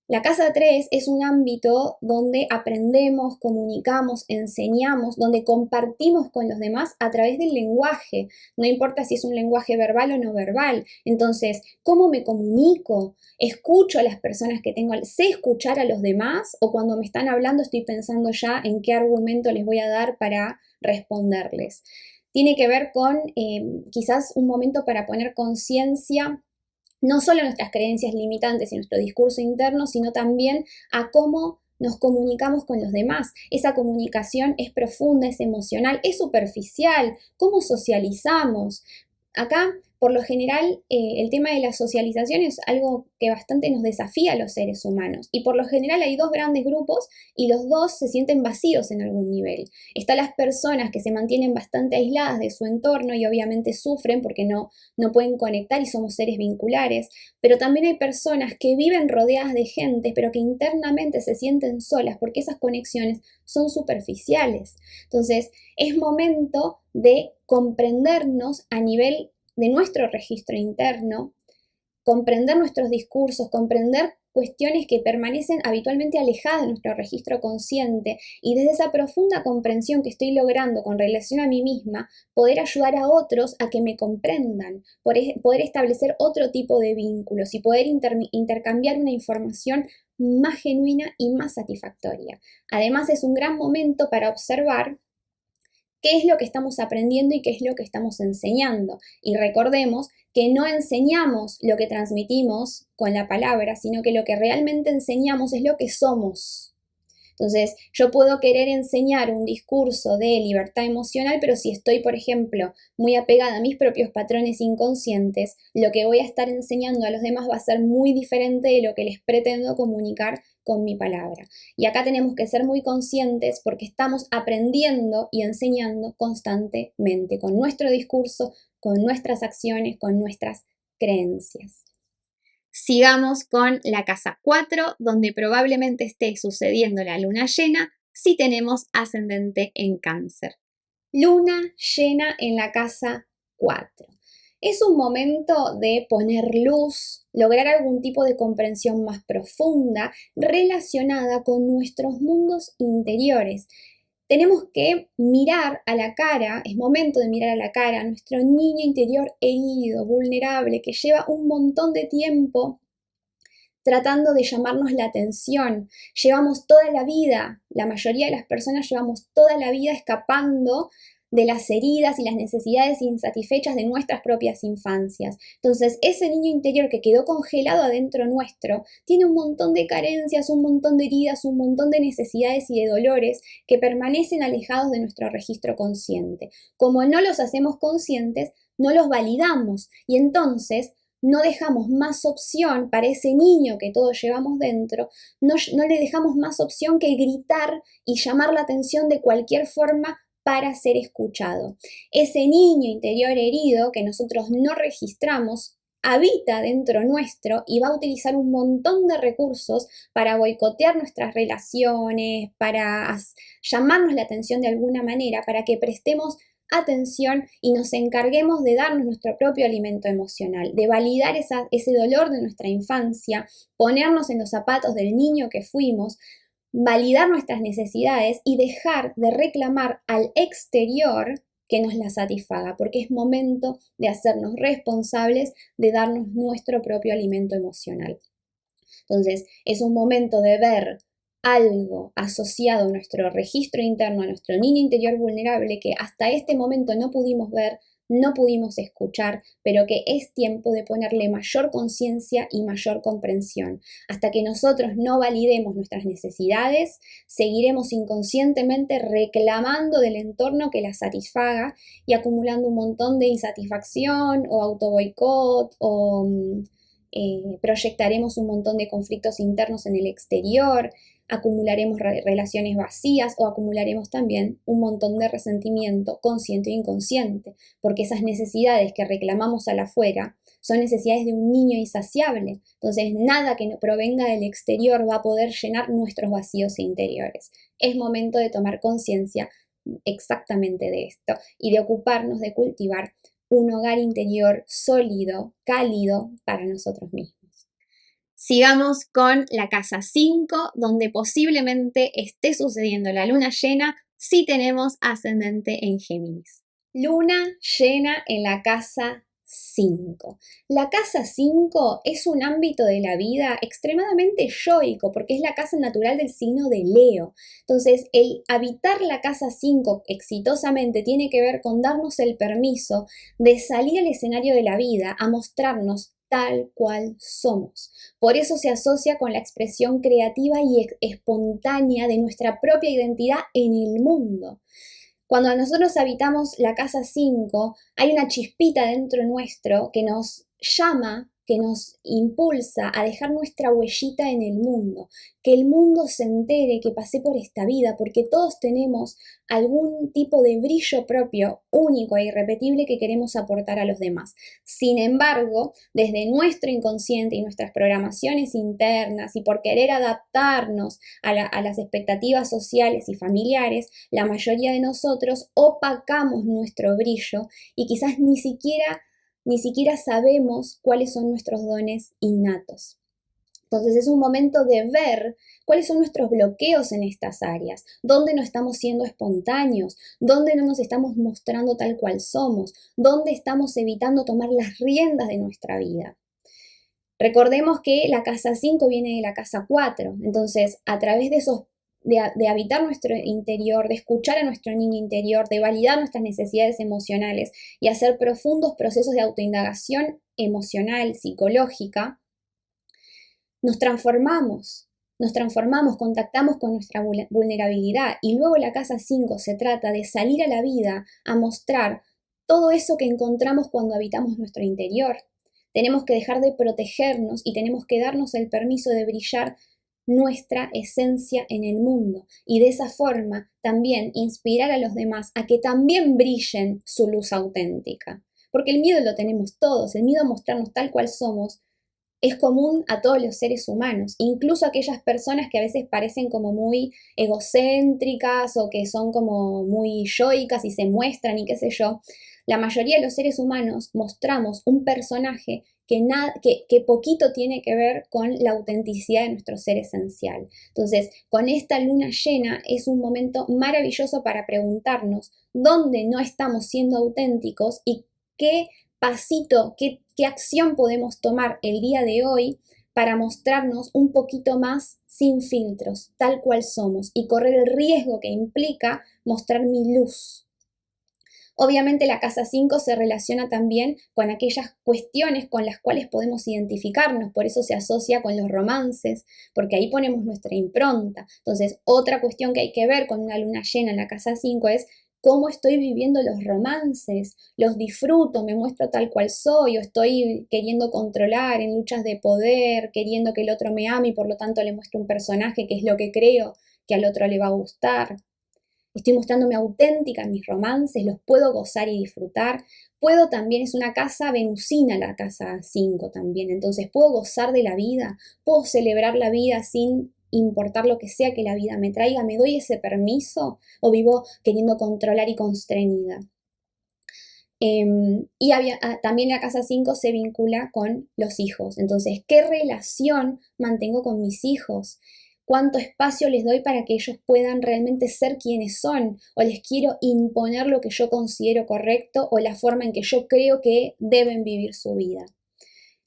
La casa 3 es un ámbito donde aprendemos, comunicamos, enseñamos, donde compartimos con los demás a través del lenguaje. No importa si es un lenguaje verbal o no verbal. Entonces, ¿cómo me comunico? ¿Escucho a las personas que tengo? ¿Sé escuchar a los demás? ¿O cuando me están hablando estoy pensando ya en qué argumento les voy a dar para responderles? Tiene que ver con quizás un momento para poner conciencia no solo nuestras creencias limitantes y nuestro discurso interno, sino también a cómo nos comunicamos con los demás. Esa comunicación es profunda, es emocional, es superficial, cómo socializamos. Acá por lo general el tema de la socialización es algo que bastante nos desafía a los seres humanos y por lo general hay dos grandes grupos y los dos se sienten vacíos en algún nivel. Están las personas que se mantienen bastante aisladas de su entorno y obviamente sufren porque no pueden conectar y somos seres vinculares, pero también hay personas que viven rodeadas de gente pero que internamente se sienten solas porque esas conexiones son superficiales. Entonces es momento de comprendernos a nivel de nuestro registro interno, comprender nuestros discursos, comprender cuestiones que permanecen habitualmente alejadas de nuestro registro consciente y desde esa profunda comprensión que estoy logrando con relación a mí misma, poder ayudar a otros a que me comprendan, poder establecer otro tipo de vínculos y poder intercambiar una información más genuina y más satisfactoria. Además es un gran momento para observar qué es lo que estamos aprendiendo y qué es lo que estamos enseñando. Y recordemos que no enseñamos lo que transmitimos con la palabra, sino que lo que realmente enseñamos es lo que somos. Entonces, yo puedo querer enseñar un discurso de libertad emocional, pero si estoy, por ejemplo, muy apegada a mis propios patrones inconscientes, lo que voy a estar enseñando a los demás va a ser muy diferente de lo que les pretendo comunicar con mi palabra. Y acá tenemos que ser muy conscientes porque estamos aprendiendo y enseñando constantemente con nuestro discurso, con nuestras acciones, con nuestras creencias. Sigamos con la casa 4, donde probablemente esté sucediendo la luna llena si tenemos ascendente en Cáncer. Luna llena en la casa 4. Es un momento de poner luz, lograr algún tipo de comprensión más profunda relacionada con nuestros mundos interiores. Tenemos que mirar a la cara, es momento de mirar a la cara a nuestro niño interior herido, vulnerable, que lleva un montón de tiempo tratando de llamarnos la atención. Llevamos toda la vida, la mayoría de las personas llevamos toda la vida escapando de las heridas y las necesidades insatisfechas de nuestras propias infancias. Entonces, ese niño interior que quedó congelado adentro nuestro tiene un montón de carencias, un montón de heridas, un montón de necesidades y de dolores que permanecen alejados de nuestro registro consciente. Como no los hacemos conscientes, no los validamos y entonces no dejamos más opción para ese niño que todos llevamos dentro, no le dejamos más opción que gritar y llamar la atención de cualquier forma para ser escuchado. Ese niño interior herido que nosotros no registramos habita dentro nuestro y va a utilizar un montón de recursos para boicotear nuestras relaciones, para llamarnos la atención de alguna manera, para que prestemos atención y nos encarguemos de darnos nuestro propio alimento emocional, de validar ese dolor de nuestra infancia, ponernos en los zapatos del niño que fuimos, validar nuestras necesidades y dejar de reclamar al exterior que nos la satisfaga, porque es momento de hacernos responsables de darnos nuestro propio alimento emocional. Entonces, es un momento de ver algo asociado a nuestro registro interno, a nuestro niño interior vulnerable que hasta este momento no pudimos ver, no pudimos escuchar, pero que es tiempo de ponerle mayor conciencia y mayor comprensión. Hasta que nosotros no validemos nuestras necesidades, seguiremos inconscientemente reclamando del entorno que las satisfaga y acumulando un montón de insatisfacción o autoboicot o proyectaremos un montón de conflictos internos en el exterior, acumularemos relaciones vacías o acumularemos también un montón de resentimiento consciente e inconsciente, porque esas necesidades que reclamamos al afuera son necesidades de un niño insaciable. Entonces, nada que no provenga del exterior va a poder llenar nuestros vacíos interiores. Es momento de tomar conciencia exactamente de esto y de ocuparnos de cultivar un hogar interior sólido, cálido para nosotros mismos. Sigamos con la casa 5, donde posiblemente esté sucediendo la luna llena si tenemos ascendente en Géminis. Luna llena en la casa 5. La casa 5 es un ámbito de la vida extremadamente yoico porque es la casa natural del signo de Leo. Entonces, el habitar la casa 5 exitosamente tiene que ver con darnos el permiso de salir al escenario de la vida a mostrarnos tal cual somos. Por eso se asocia con la expresión creativa y espontánea de nuestra propia identidad en el mundo. Cuando nosotros habitamos la casa 5, hay una chispita dentro nuestro que nos llama, que nos impulsa a dejar nuestra huellita en el mundo, que el mundo se entere que pasé por esta vida, porque todos tenemos algún tipo de brillo propio, único e irrepetible que queremos aportar a los demás. Sin embargo, desde nuestro inconsciente y nuestras programaciones internas y por querer adaptarnos a las expectativas sociales y familiares, la mayoría de nosotros opacamos nuestro brillo y quizás ni siquiera sabemos cuáles son nuestros dones innatos. Entonces es un momento de ver cuáles son nuestros bloqueos en estas áreas, dónde no estamos siendo espontáneos, dónde no nos estamos mostrando tal cual somos, dónde estamos evitando tomar las riendas de nuestra vida. Recordemos que la casa 5 viene de la casa 4, entonces a través de esos de habitar nuestro interior, de escuchar a nuestro niño interior, de validar nuestras necesidades emocionales y hacer profundos procesos de autoindagación emocional, psicológica, nos transformamos, contactamos con nuestra vulnerabilidad y luego la casa 5 se trata de salir a la vida a mostrar todo eso que encontramos cuando habitamos nuestro interior. Tenemos que dejar de protegernos y tenemos que darnos el permiso de brillar nuestra esencia en el mundo y de esa forma también inspirar a los demás a que también brillen su luz auténtica. Porque el miedo lo tenemos todos, el miedo a mostrarnos tal cual somos es común a todos los seres humanos, incluso aquellas personas que a veces parecen como muy egocéntricas o que son como muy yoicas y se muestran y qué sé yo. La mayoría de los seres humanos mostramos un personaje que poquito tiene que ver con la autenticidad de nuestro ser esencial. Entonces, con esta luna llena es un momento maravilloso para preguntarnos dónde no estamos siendo auténticos y qué pasito, qué acción podemos tomar el día de hoy para mostrarnos un poquito más sin filtros, tal cual somos, y correr el riesgo que implica mostrar mi luz. Obviamente la casa 5 se relaciona también con aquellas cuestiones con las cuales podemos identificarnos, por eso se asocia con los romances, porque ahí ponemos nuestra impronta. Entonces, otra cuestión que hay que ver con una luna llena en la casa 5 es cómo estoy viviendo los romances, los disfruto, me muestro tal cual soy, o estoy queriendo controlar en luchas de poder, queriendo que el otro me ame y por lo tanto le muestro un personaje que es lo que creo que al otro le va a gustar. Estoy mostrándome auténtica en mis romances, los puedo gozar y disfrutar. Puedo también, es una casa venusina la casa 5 también, entonces puedo gozar de la vida, puedo celebrar la vida sin importar lo que sea que la vida me traiga, ¿me doy ese permiso o vivo queriendo controlar y constreñida? También la casa 5 se vincula con los hijos, entonces, ¿qué relación mantengo con mis hijos? ¿Cuánto espacio les doy para que ellos puedan realmente ser quienes son? ¿O les quiero imponer lo que yo considero correcto o la forma en que yo creo que deben vivir su vida?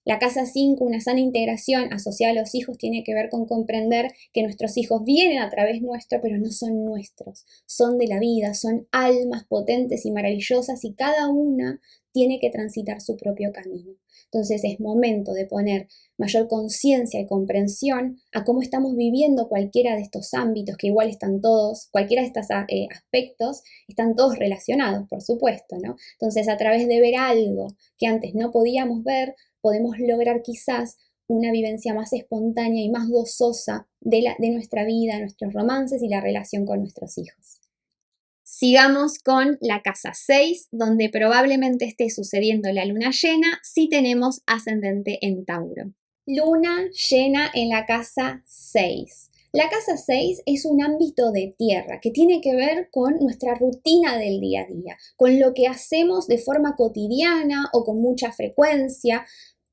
La casa 5, una sana integración asociada a los hijos, tiene que ver con comprender que nuestros hijos vienen a través nuestro, pero no son nuestros, son de la vida, son almas potentes y maravillosas y cada una tiene que transitar su propio camino. Entonces es momento de poner mayor conciencia y comprensión a cómo estamos viviendo cualquiera de estos ámbitos, que igual están todos, cualquiera de estos aspectos, están todos relacionados, por supuesto, ¿no? Entonces a través de ver algo que antes no podíamos ver, podemos lograr quizás una vivencia más espontánea y más gozosa de nuestra vida, nuestros romances y la relación con nuestros hijos. Sigamos con la casa 6, donde probablemente esté sucediendo la luna llena si tenemos ascendente en Tauro. Luna llena en la casa 6. La casa 6 es un ámbito de tierra que tiene que ver con nuestra rutina del día a día, con lo que hacemos de forma cotidiana o con mucha frecuencia.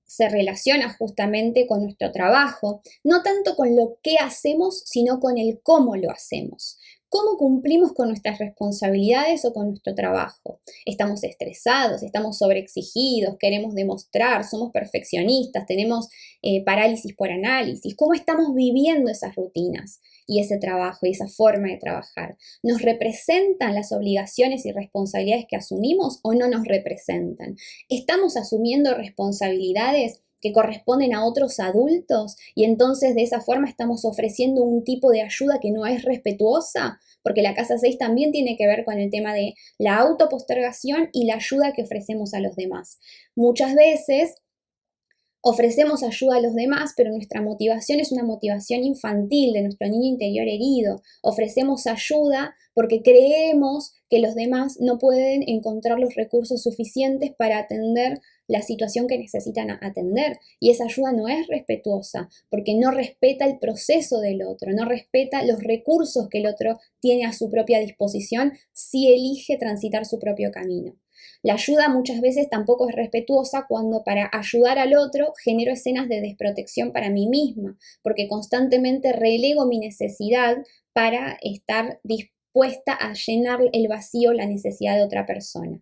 Se relaciona justamente con nuestro trabajo, no tanto con lo que hacemos, sino con el cómo lo hacemos. ¿Cómo cumplimos con nuestras responsabilidades o con nuestro trabajo? ¿Estamos estresados? ¿Estamos sobreexigidos? ¿Queremos demostrar? ¿Somos perfeccionistas? ¿Tenemos parálisis por análisis? ¿Cómo estamos viviendo esas rutinas y ese trabajo y esa forma de trabajar? ¿Nos representan las obligaciones y responsabilidades que asumimos o no nos representan? ¿Estamos asumiendo responsabilidades que corresponden a otros adultos y entonces de esa forma estamos ofreciendo un tipo de ayuda que no es respetuosa, porque la casa 6 también tiene que ver con el tema de la autopostergación y la ayuda que ofrecemos a los demás. Muchas veces ofrecemos ayuda a los demás, pero nuestra motivación es una motivación infantil de nuestro niño interior herido. Ofrecemos ayuda porque creemos que los demás no pueden encontrar los recursos suficientes para atender la situación que necesitan atender. Y esa ayuda no es respetuosa porque no respeta el proceso del otro, no respeta los recursos que el otro tiene a su propia disposición si elige transitar su propio camino. La ayuda muchas veces tampoco es respetuosa cuando para ayudar al otro genero escenas de desprotección para mí misma, porque constantemente relego mi necesidad para estar dispuesta a llenar el vacío, la necesidad de otra persona.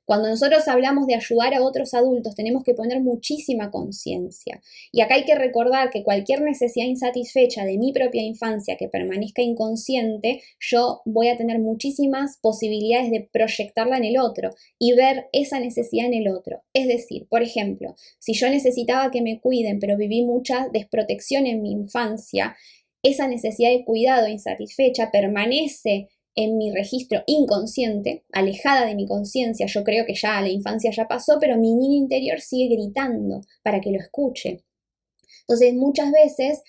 Cuando nosotros hablamos de ayudar a otros adultos, tenemos que poner muchísima conciencia. Y acá hay que recordar que cualquier necesidad insatisfecha de mi propia infancia que permanezca inconsciente, yo voy a tener muchísimas posibilidades de proyectarla en el otro y ver esa necesidad en el otro. Es decir, por ejemplo, si yo necesitaba que me cuiden, pero viví mucha desprotección en mi infancia, esa necesidad de cuidado insatisfecha permanece en mi registro inconsciente, alejada de mi conciencia. Yo creo que ya la infancia ya pasó, pero mi niño interior sigue gritando para que lo escuche. Entonces, muchas veces,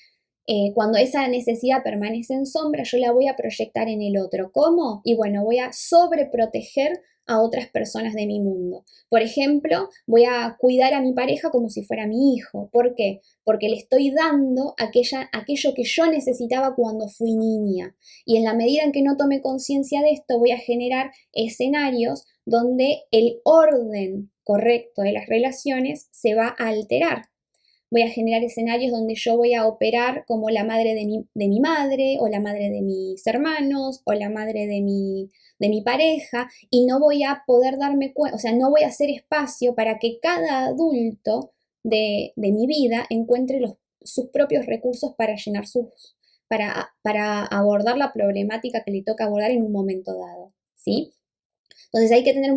cuando esa necesidad permanece en sombra, yo la voy a proyectar en el otro. ¿Cómo? Y bueno, voy a sobreproteger a otras personas de mi mundo. Por ejemplo, voy a cuidar a mi pareja como si fuera mi hijo. ¿Por qué? Porque le estoy dando aquello que yo necesitaba cuando fui niña. Y en la medida en que no tome conciencia de esto, voy a generar escenarios donde el orden correcto de las relaciones se va a alterar. Voy a generar escenarios donde yo voy a operar como la madre de mi madre, o la madre de mis hermanos, o la madre de mi pareja, y no voy a poder darme cuenta, o sea, no voy a hacer espacio para que cada adulto de mi vida encuentre sus propios recursos para llenar para abordar la problemática que le toca abordar en un momento dado, ¿sí? Entonces hay que tener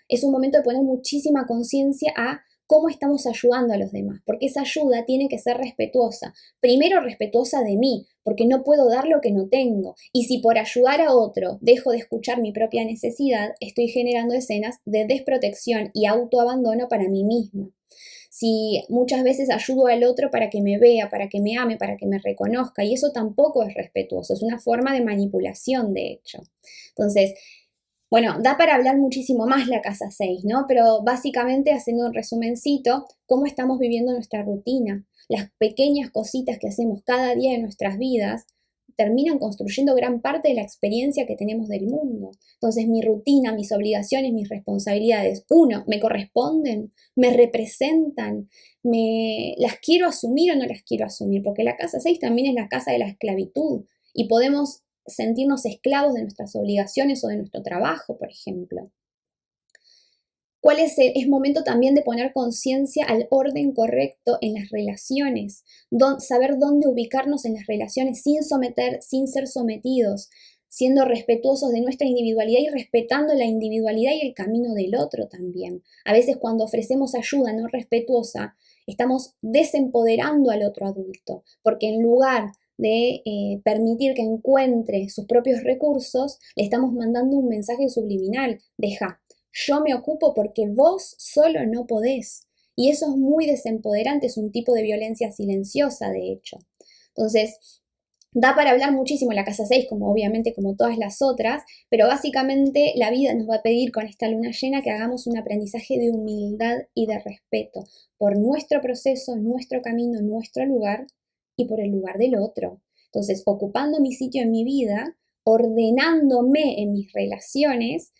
es un momento de poner muchísima conciencia a cómo estamos ayudando a los demás, porque esa ayuda tiene que ser respetuosa. Primero respetuosa de mí, porque no puedo dar lo que no tengo. Y si por ayudar a otro dejo de escuchar mi propia necesidad, estoy generando escenas de desprotección y autoabandono para mí misma. Si muchas veces ayudo al otro para que me vea, para que me ame, para que me reconozca, y eso tampoco es respetuoso, es una forma de manipulación, de hecho. Entonces, bueno, da para hablar muchísimo más la casa 6, ¿no? Pero básicamente, haciendo un resumencito, cómo estamos viviendo nuestra rutina. Las pequeñas cositas que hacemos cada día en nuestras vidas terminan construyendo gran parte de la experiencia que tenemos del mundo. Entonces, mi rutina, mis obligaciones, mis responsabilidades, me corresponden, me representan, las quiero asumir o no las quiero asumir, porque la casa 6 también es la casa de la esclavitud y podemos sentirnos esclavos de nuestras obligaciones o de nuestro trabajo, por ejemplo. Es momento también de poner conciencia al orden correcto en las relaciones, saber dónde ubicarnos en las relaciones sin ser sometidos, siendo respetuosos de nuestra individualidad y respetando la individualidad y el camino del otro también. A veces cuando ofrecemos ayuda no respetuosa, estamos desempoderando al otro adulto, porque en lugar de permitir que encuentre sus propios recursos, le estamos mandando un mensaje subliminal: yo me ocupo porque vos solo no podés. Y eso es muy desempoderante, es un tipo de violencia silenciosa, de hecho. Entonces, da para hablar muchísimo la casa 6, como obviamente como todas las otras, pero básicamente la vida nos va a pedir con esta luna llena que hagamos un aprendizaje de humildad y de respeto por nuestro proceso, nuestro camino, nuestro lugar y por el lugar del otro. Entonces, ocupando mi sitio en mi vida, ordenándome en mis relaciones,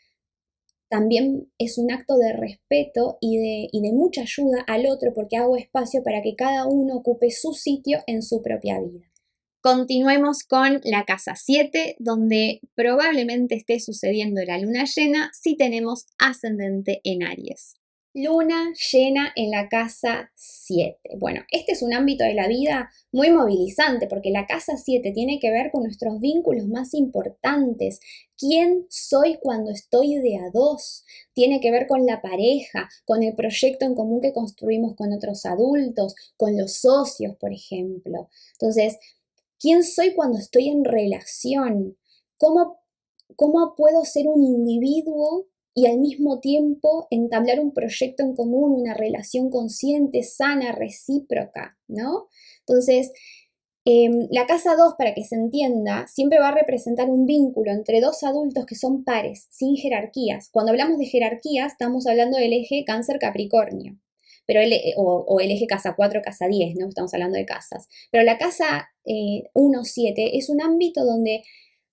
también es un acto de respeto y de mucha ayuda al otro, porque hago espacio para que cada uno ocupe su sitio en su propia vida. Continuemos con la casa 7, donde probablemente esté sucediendo la luna llena si tenemos ascendente en Aries. Luna llena en la casa 7. Bueno, este es un ámbito de la vida muy movilizante porque la casa 7 tiene que ver con nuestros vínculos más importantes. ¿Quién soy cuando estoy de a dos? tiene que ver con la pareja, con el proyecto en común que construimos con otros adultos, con los socios, por ejemplo. Entonces, ¿quién soy cuando estoy en relación? ¿Cómo puedo ser un individuo y al mismo tiempo entablar un proyecto en común, una relación consciente, sana, recíproca, ¿no? Entonces, la casa 2, para que se entienda, siempre va a representar un vínculo entre dos adultos que son pares, sin jerarquías. Cuando hablamos de jerarquías, estamos hablando del eje Cáncer-Capricornio, pero o el eje casa 4, casa 10, ¿no? Estamos hablando de casas. Pero la casa 1-7 es un ámbito donde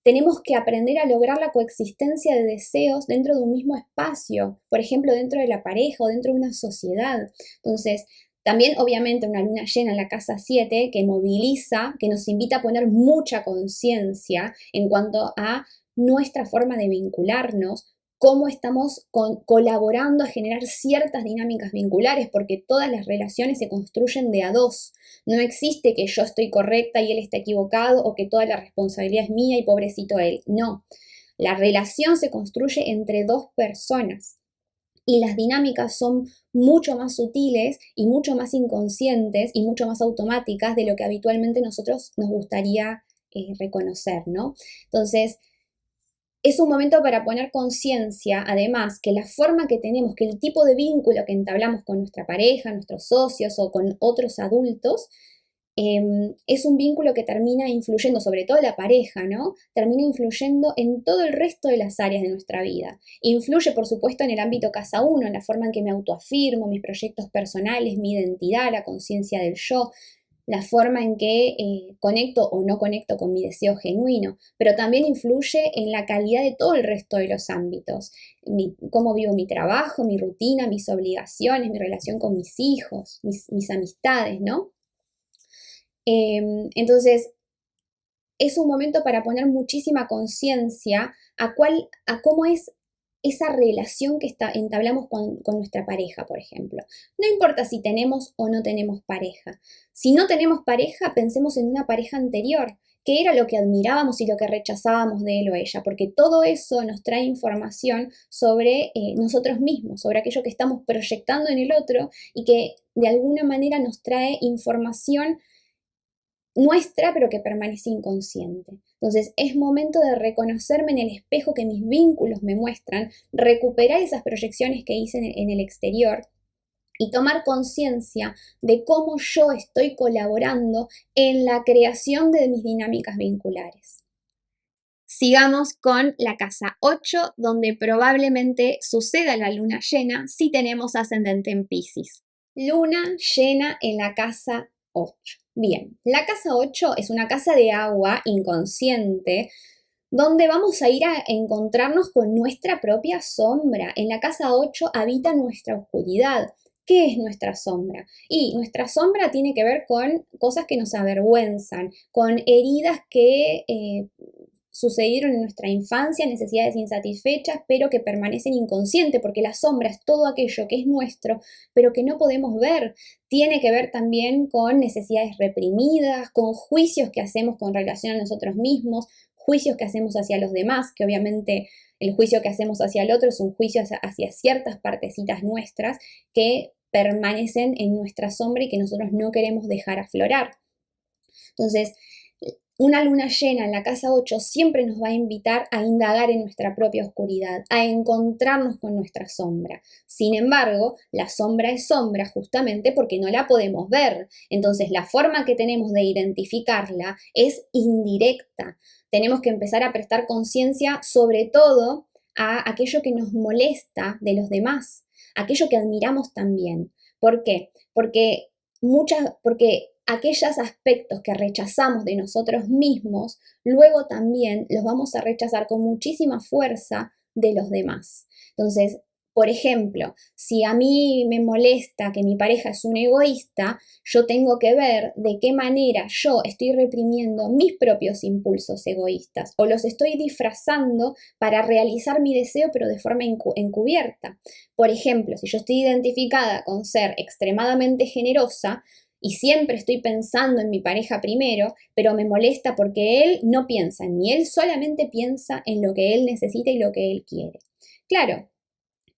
tenemos que aprender a lograr la coexistencia de deseos dentro de un mismo espacio, por ejemplo, dentro de la pareja o dentro de una sociedad. Entonces, también obviamente una luna llena en la casa 7 que moviliza, que nos invita a poner mucha conciencia en cuanto a nuestra forma de vincularnos, cómo estamos colaborando a generar ciertas dinámicas vinculares, porque todas las relaciones se construyen de a dos. No existe que yo estoy correcta y él está equivocado o que toda la responsabilidad es mía y pobrecito él. No, la relación se construye entre dos personas y las dinámicas son mucho más sutiles y mucho más inconscientes y mucho más automáticas de lo que habitualmente nosotros nos gustaría reconocer, ¿no? Entonces, es un momento para poner conciencia, además, que la forma que tenemos, que el tipo de vínculo que entablamos con nuestra pareja, nuestros socios o con otros adultos, es un vínculo que termina influyendo, sobre todo la pareja, ¿no? Termina influyendo en todo el resto de las áreas de nuestra vida. Influye, por supuesto, en el ámbito casa 1, en la forma en que me autoafirmo, mis proyectos personales, mi identidad, la conciencia del yo, la forma en que conecto o no conecto con mi deseo genuino, pero también influye en la calidad de todo el resto de los ámbitos, cómo vivo mi trabajo, mi rutina, mis obligaciones, mi relación con mis hijos, mis amistades, ¿no? Entonces, es un momento para poner muchísima conciencia a cómo es esa relación que entablamos con nuestra pareja, por ejemplo. No importa si tenemos o no tenemos pareja. Si no tenemos pareja, pensemos en una pareja anterior, que era lo que admirábamos y lo que rechazábamos de él o ella, porque todo eso nos trae información sobre nosotros mismos, sobre aquello que estamos proyectando en el otro y que de alguna manera nos trae información nuestra, pero que permanece inconsciente. Entonces es momento de reconocerme en el espejo que mis vínculos me muestran, recuperar esas proyecciones que hice en el exterior y tomar conciencia de cómo yo estoy colaborando en la creación de mis dinámicas vinculares. Sigamos con la casa 8, donde probablemente suceda la luna llena si tenemos ascendente en Piscis. Luna llena en la casa 8. Bien, la casa 8 es una casa de agua inconsciente donde vamos a ir a encontrarnos con nuestra propia sombra. En la casa 8 habita nuestra oscuridad. ¿Qué es nuestra sombra? Y nuestra sombra tiene que ver con cosas que nos avergüenzan, con heridas que sucedieron en nuestra infancia, necesidades insatisfechas, pero que permanecen inconscientes, porque la sombra es todo aquello que es nuestro, pero que no podemos ver. Tiene que ver también con necesidades reprimidas, con juicios que hacemos con relación a nosotros mismos, juicios que hacemos hacia los demás, que obviamente el juicio que hacemos hacia el otro es un juicio hacia ciertas partecitas nuestras que permanecen en nuestra sombra y que nosotros no queremos dejar aflorar. Entonces, una luna llena en la casa 8 siempre nos va a invitar a indagar en nuestra propia oscuridad, a encontrarnos con nuestra sombra. Sin embargo, la sombra es sombra justamente porque no la podemos ver. Entonces, la forma que tenemos de identificarla es indirecta. Tenemos que empezar a prestar conciencia sobre todo a aquello que nos molesta de los demás, aquello que admiramos también. ¿Por qué? Porque aquellos aspectos que rechazamos de nosotros mismos, luego también los vamos a rechazar con muchísima fuerza de los demás. Entonces, por ejemplo, si a mí me molesta que mi pareja es un egoísta, yo tengo que ver de qué manera yo estoy reprimiendo mis propios impulsos egoístas o los estoy disfrazando para realizar mi deseo pero de forma encubierta. Por ejemplo, si yo estoy identificada con ser extremadamente generosa, y siempre estoy pensando en mi pareja primero, pero me molesta porque él no piensa en mí, él solamente piensa en lo que él necesita y lo que él quiere. Claro,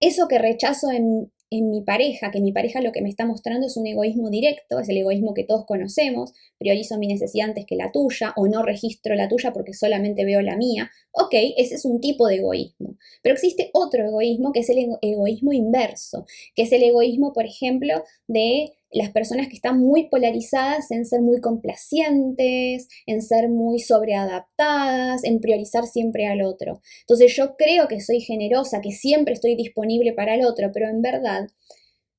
eso que rechazo en mi pareja, que mi pareja lo que me está mostrando es un egoísmo directo, es el egoísmo que todos conocemos, priorizo mi necesidad antes que la tuya, o no registro la tuya porque solamente veo la mía. Ok, ese es un tipo de egoísmo. Pero existe otro egoísmo que es el egoísmo inverso, que es el egoísmo, por ejemplo, de las personas que están muy polarizadas en ser muy complacientes, en ser muy sobreadaptadas, en priorizar siempre al otro. Entonces yo creo que soy generosa, que siempre estoy disponible para el otro, pero en verdad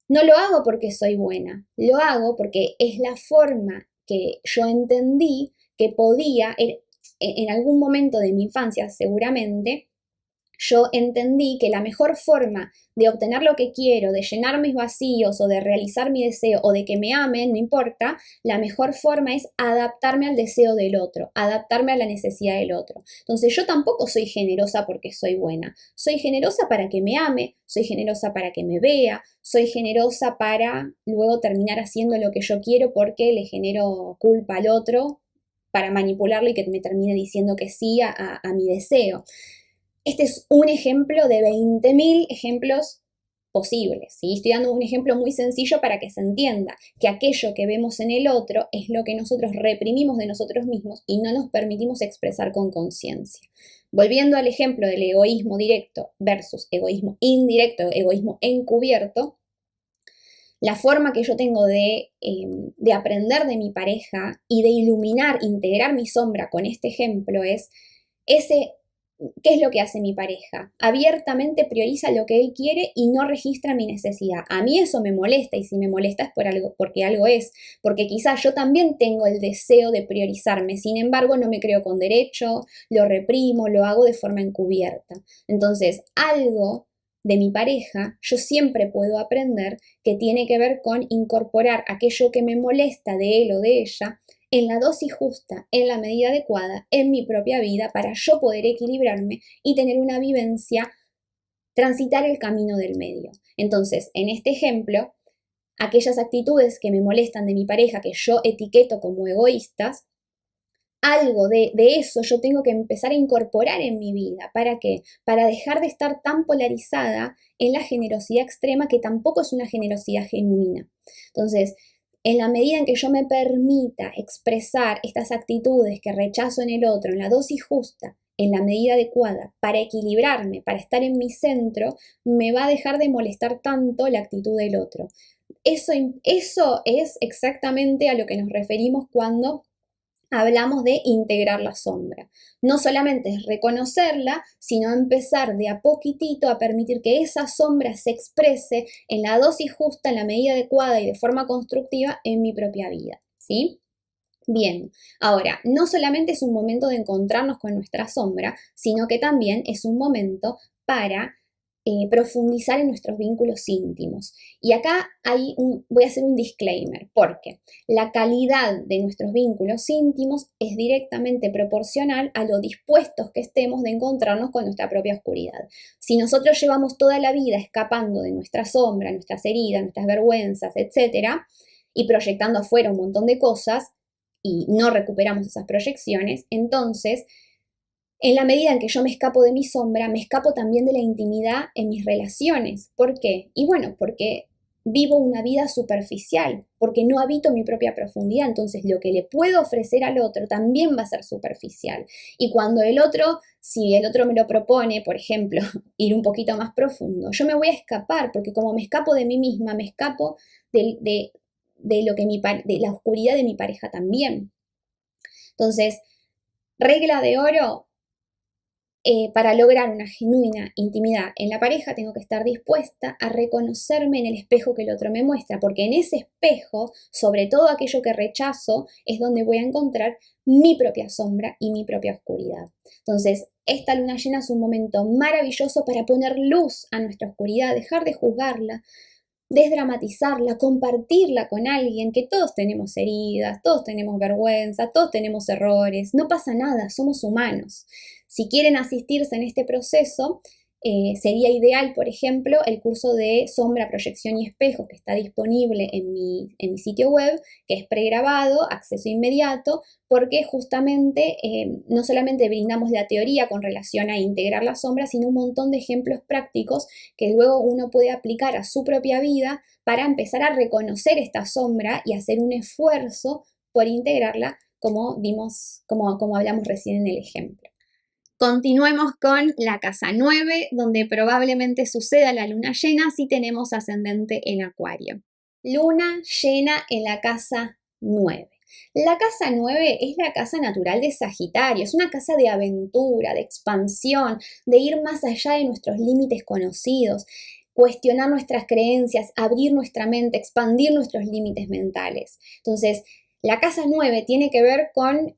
no lo hago porque soy buena, lo hago porque es la forma que yo entendí que podía, en algún momento de mi infancia seguramente, yo entendí que la mejor forma de obtener lo que quiero, de llenar mis vacíos o de realizar mi deseo o de que me amen, no importa, la mejor forma es adaptarme al deseo del otro, adaptarme a la necesidad del otro. Entonces yo tampoco soy generosa porque soy buena, soy generosa para que me ame, soy generosa para que me vea, soy generosa para luego terminar haciendo lo que yo quiero porque le genero culpa al otro para manipularlo y que me termine diciendo que sí a mi deseo. Este es un ejemplo de 20.000 ejemplos posibles, ¿sí? Estoy dando un ejemplo muy sencillo para que se entienda que aquello que vemos en el otro es lo que nosotros reprimimos de nosotros mismos y no nos permitimos expresar con conciencia. Volviendo al ejemplo del egoísmo directo versus egoísmo indirecto, egoísmo encubierto, la forma que yo tengo de aprender de mi pareja y de iluminar, integrar mi sombra con este ejemplo es ese. ¿Qué es lo que hace mi pareja? Abiertamente prioriza lo que él quiere y no registra mi necesidad. A mí eso me molesta y si me molesta es por algo, porque algo es, porque quizás yo también tengo el deseo de priorizarme, sin embargo no me creo con derecho, lo reprimo, lo hago de forma encubierta. Entonces, algo de mi pareja yo siempre puedo aprender que tiene que ver con incorporar aquello que me molesta de él o de ella en la dosis justa, en la medida adecuada, en mi propia vida, para yo poder equilibrarme y tener una vivencia, transitar el camino del medio. Entonces, en este ejemplo, aquellas actitudes que me molestan de mi pareja, que yo etiqueto como egoístas, algo de eso yo tengo que empezar a incorporar en mi vida. ¿Para qué? Para dejar de estar tan polarizada en la generosidad extrema, que tampoco es una generosidad genuina. Entonces, en la medida en que yo me permita expresar estas actitudes que rechazo en el otro, en la dosis justa, en la medida adecuada, para equilibrarme, para estar en mi centro, me va a dejar de molestar tanto la actitud del otro. Eso es exactamente a lo que nos referimos cuando hablamos de integrar la sombra. No solamente es reconocerla, sino empezar de a poquitito a permitir que esa sombra se exprese en la dosis justa, en la medida adecuada y de forma constructiva en mi propia vida, ¿sí? Bien, ahora, no solamente es un momento de encontrarnos con nuestra sombra, sino que también es un momento para profundizar en nuestros vínculos íntimos. Y acá voy a hacer un disclaimer, porque la calidad de nuestros vínculos íntimos es directamente proporcional a lo dispuestos que estemos de encontrarnos con nuestra propia oscuridad. Si nosotros llevamos toda la vida escapando de nuestra sombra, nuestras heridas, nuestras vergüenzas, etcétera, y proyectando afuera un montón de cosas, y no recuperamos esas proyecciones, entonces, en la medida en que yo me escapo de mi sombra, me escapo también de la intimidad en mis relaciones. ¿Por qué? Y bueno, porque vivo una vida superficial, porque no habito mi propia profundidad, entonces lo que le puedo ofrecer al otro también va a ser superficial. Y cuando si el otro me lo propone, por ejemplo, ir un poquito más profundo, yo me voy a escapar, porque como me escapo de mí misma, me escapo de la oscuridad de mi pareja también. Entonces, regla de oro, para lograr una genuina intimidad en la pareja, tengo que estar dispuesta a reconocerme en el espejo que el otro me muestra, porque en ese espejo, sobre todo aquello que rechazo, es donde voy a encontrar mi propia sombra y mi propia oscuridad. Entonces, esta luna llena es un momento maravilloso para poner luz a nuestra oscuridad, dejar de juzgarla, desdramatizarla, compartirla con alguien, que todos tenemos heridas, todos tenemos vergüenza, todos tenemos errores, no pasa nada, somos humanos. Si quieren asistirse en este proceso, sería ideal, por ejemplo, el curso de sombra, proyección y espejo que está disponible en mi sitio web, que es pregrabado, acceso inmediato, porque justamente no solamente brindamos la teoría con relación a integrar la sombra, sino un montón de ejemplos prácticos que luego uno puede aplicar a su propia vida para empezar a reconocer esta sombra y hacer un esfuerzo por integrarla, como vimos, como hablamos recién en el ejemplo. Continuemos con la casa 9, donde probablemente suceda la luna llena si tenemos ascendente en Acuario. Luna llena en la casa 9. La casa 9 es la casa natural de Sagitario, es una casa de aventura, de expansión, de ir más allá de nuestros límites conocidos, cuestionar nuestras creencias, abrir nuestra mente, expandir nuestros límites mentales. Entonces, la casa 9 tiene que ver con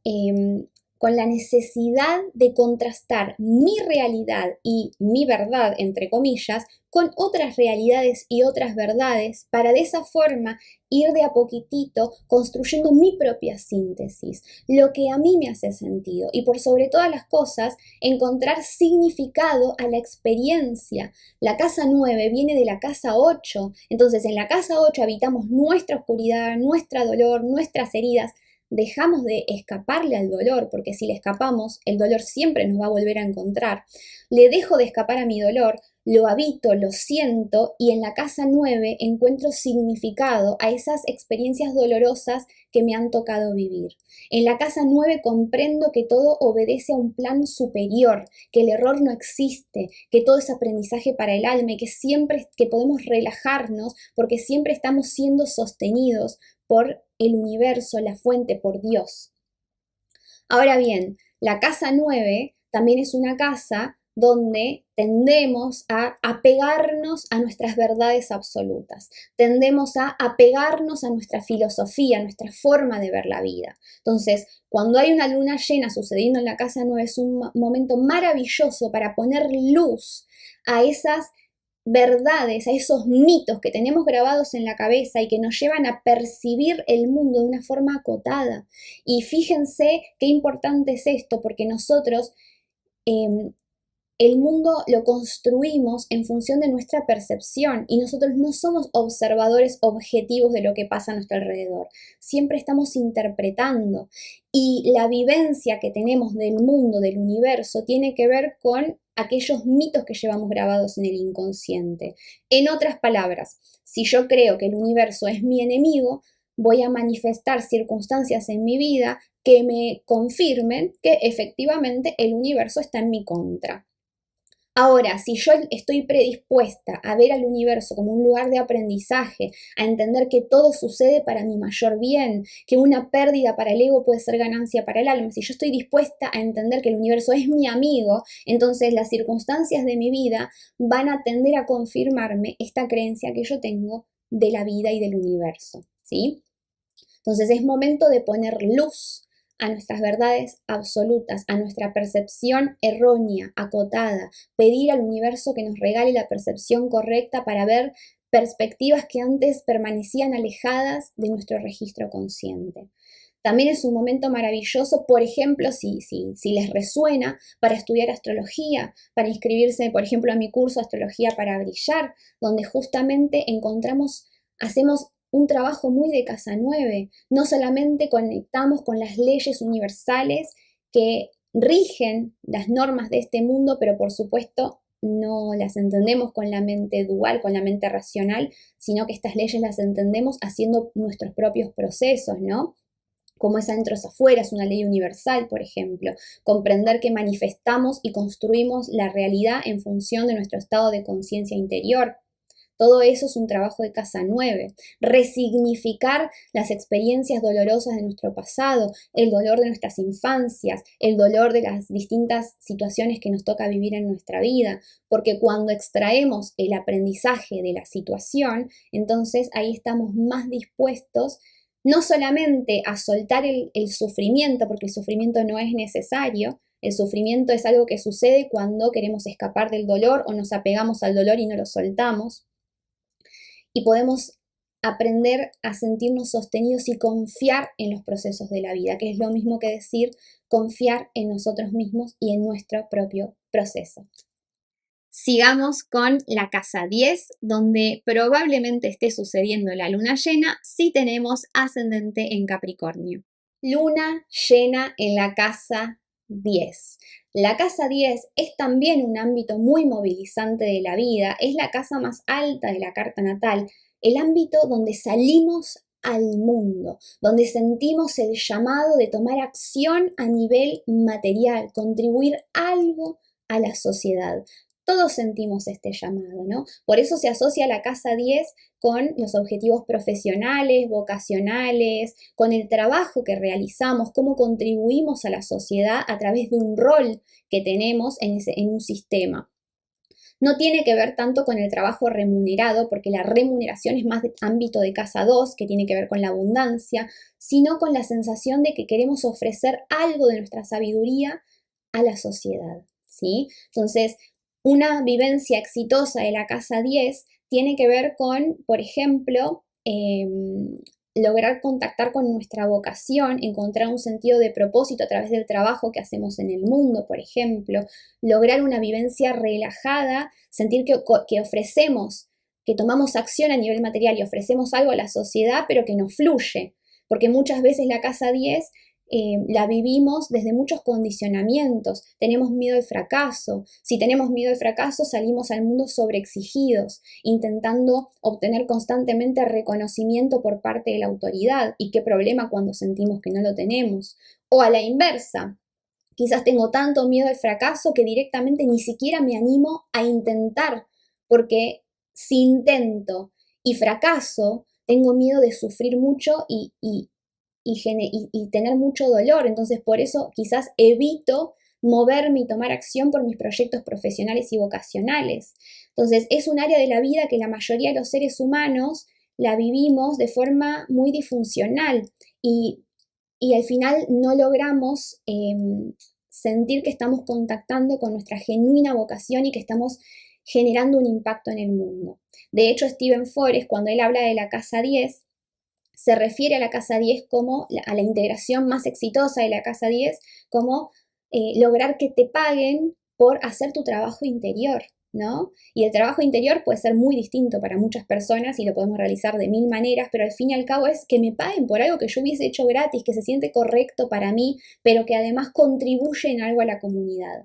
la necesidad de contrastar mi realidad y mi verdad, entre comillas, con otras realidades y otras verdades para de esa forma ir de a poquitito construyendo mi propia síntesis, lo que a mí me hace sentido y por sobre todas las cosas encontrar significado a la experiencia. La casa 9 viene de la casa 8, entonces en la casa 8 habitamos nuestra oscuridad, nuestro dolor, nuestras heridas. Dejamos de escaparle al dolor, porque si le escapamos, el dolor siempre nos va a volver a encontrar. Le dejo de escapar a mi dolor, lo habito, lo siento y en la casa 9 encuentro significado a esas experiencias dolorosas que me han tocado vivir. En la casa 9 comprendo que todo obedece a un plan superior, que el error no existe, que todo es aprendizaje para el alma y que siempre que podemos relajarnos porque siempre estamos siendo sostenidos por el universo, la fuente, por Dios. Ahora bien, la casa 9 también es una casa donde tendemos a apegarnos a nuestras verdades absolutas, tendemos a apegarnos a nuestra filosofía, a nuestra forma de ver la vida. Entonces, cuando hay una luna llena sucediendo en la casa 9 es un momento maravilloso para poner luz a esas verdades, a esos mitos que tenemos grabados en la cabeza y que nos llevan a percibir el mundo de una forma acotada. Y fíjense qué importante es esto, porque nosotros el mundo lo construimos en función de nuestra percepción y nosotros no somos observadores objetivos de lo que pasa a nuestro alrededor. Siempre estamos interpretando y la vivencia que tenemos del mundo, del universo, tiene que ver con aquellos mitos que llevamos grabados en el inconsciente. En otras palabras, si yo creo que el universo es mi enemigo, voy a manifestar circunstancias en mi vida que me confirmen que efectivamente el universo está en mi contra. Ahora, si yo estoy predispuesta a ver al universo como un lugar de aprendizaje, a entender que todo sucede para mi mayor bien, que una pérdida para el ego puede ser ganancia para el alma, si yo estoy dispuesta a entender que el universo es mi amigo, entonces las circunstancias de mi vida van a tender a confirmarme esta creencia que yo tengo de la vida y del universo, ¿sí? Entonces es momento de poner luz a nuestras verdades absolutas, a nuestra percepción errónea, acotada, pedir al universo que nos regale la percepción correcta para ver perspectivas que antes permanecían alejadas de nuestro registro consciente. También es un momento maravilloso, por ejemplo, si les resuena, para estudiar astrología, para inscribirse, por ejemplo, a mi curso Astrología para Brillar, donde justamente hacemos un trabajo muy de casa 9. No solamente conectamos con las leyes universales que rigen las normas de este mundo, pero por supuesto no las entendemos con la mente dual, con la mente racional, sino que estas leyes las entendemos haciendo nuestros propios procesos, ¿no? Como es adentro es afuera, es una ley universal, por ejemplo. Comprender que manifestamos y construimos la realidad en función de nuestro estado de conciencia interior. Todo eso es un trabajo de casa 9. Resignificar las experiencias dolorosas de nuestro pasado, el dolor de nuestras infancias, el dolor de las distintas situaciones que nos toca vivir en nuestra vida, porque cuando extraemos el aprendizaje de la situación, entonces ahí estamos más dispuestos no solamente a soltar el sufrimiento, porque el sufrimiento no es necesario, el sufrimiento es algo que sucede cuando queremos escapar del dolor o nos apegamos al dolor y no lo soltamos. Y podemos aprender a sentirnos sostenidos y confiar en los procesos de la vida, que es lo mismo que decir confiar en nosotros mismos y en nuestro propio proceso. Sigamos con la casa 10, donde probablemente esté sucediendo la luna llena si tenemos ascendente en Capricornio. Luna llena en la casa 10. La casa 10 es también un ámbito muy movilizante de la vida, es la casa más alta de la carta natal, el ámbito donde salimos al mundo, donde sentimos el llamado de tomar acción a nivel material, contribuir algo a la sociedad. Todos sentimos este llamado, ¿no? Por eso se asocia la casa 10 con los objetivos profesionales, vocacionales, con el trabajo que realizamos, cómo contribuimos a la sociedad a través de un rol que tenemos en un sistema. No tiene que ver tanto con el trabajo remunerado, porque la remuneración es más de ámbito de casa 2, que tiene que ver con la abundancia, sino con la sensación de que queremos ofrecer algo de nuestra sabiduría a la sociedad, ¿sí? Entonces, una vivencia exitosa de la casa 10 tiene que ver con, por ejemplo, lograr contactar con nuestra vocación, encontrar un sentido de propósito a través del trabajo que hacemos en el mundo, por ejemplo, lograr una vivencia relajada, sentir que ofrecemos, que tomamos acción a nivel material y ofrecemos algo a la sociedad, pero que nos fluye, porque muchas veces la casa 10 la vivimos desde muchos condicionamientos, tenemos miedo al fracaso, si tenemos miedo al fracaso salimos al mundo sobreexigidos, intentando obtener constantemente reconocimiento por parte de la autoridad, y qué problema cuando sentimos que no lo tenemos, o a la inversa, quizás tengo tanto miedo al fracaso que directamente ni siquiera me animo a intentar, porque si intento y fracaso, tengo miedo de sufrir mucho y tener mucho dolor. Entonces, por eso quizás evito moverme y tomar acción por mis proyectos profesionales y vocacionales. Entonces, es un área de la vida que la mayoría de los seres humanos la vivimos de forma muy disfuncional y al final no logramos sentir que estamos contactando con nuestra genuina vocación y que estamos generando un impacto en el mundo. De hecho, Steven Forrest, cuando él habla de la casa 10, se refiere a la casa 10 como a la integración más exitosa de la casa 10, como lograr que te paguen por hacer tu trabajo interior, ¿no? Y el trabajo interior puede ser muy distinto para muchas personas y lo podemos realizar de mil maneras, pero al fin y al cabo es que me paguen por algo que yo hubiese hecho gratis, que se siente correcto para mí, pero que además contribuye en algo a la comunidad.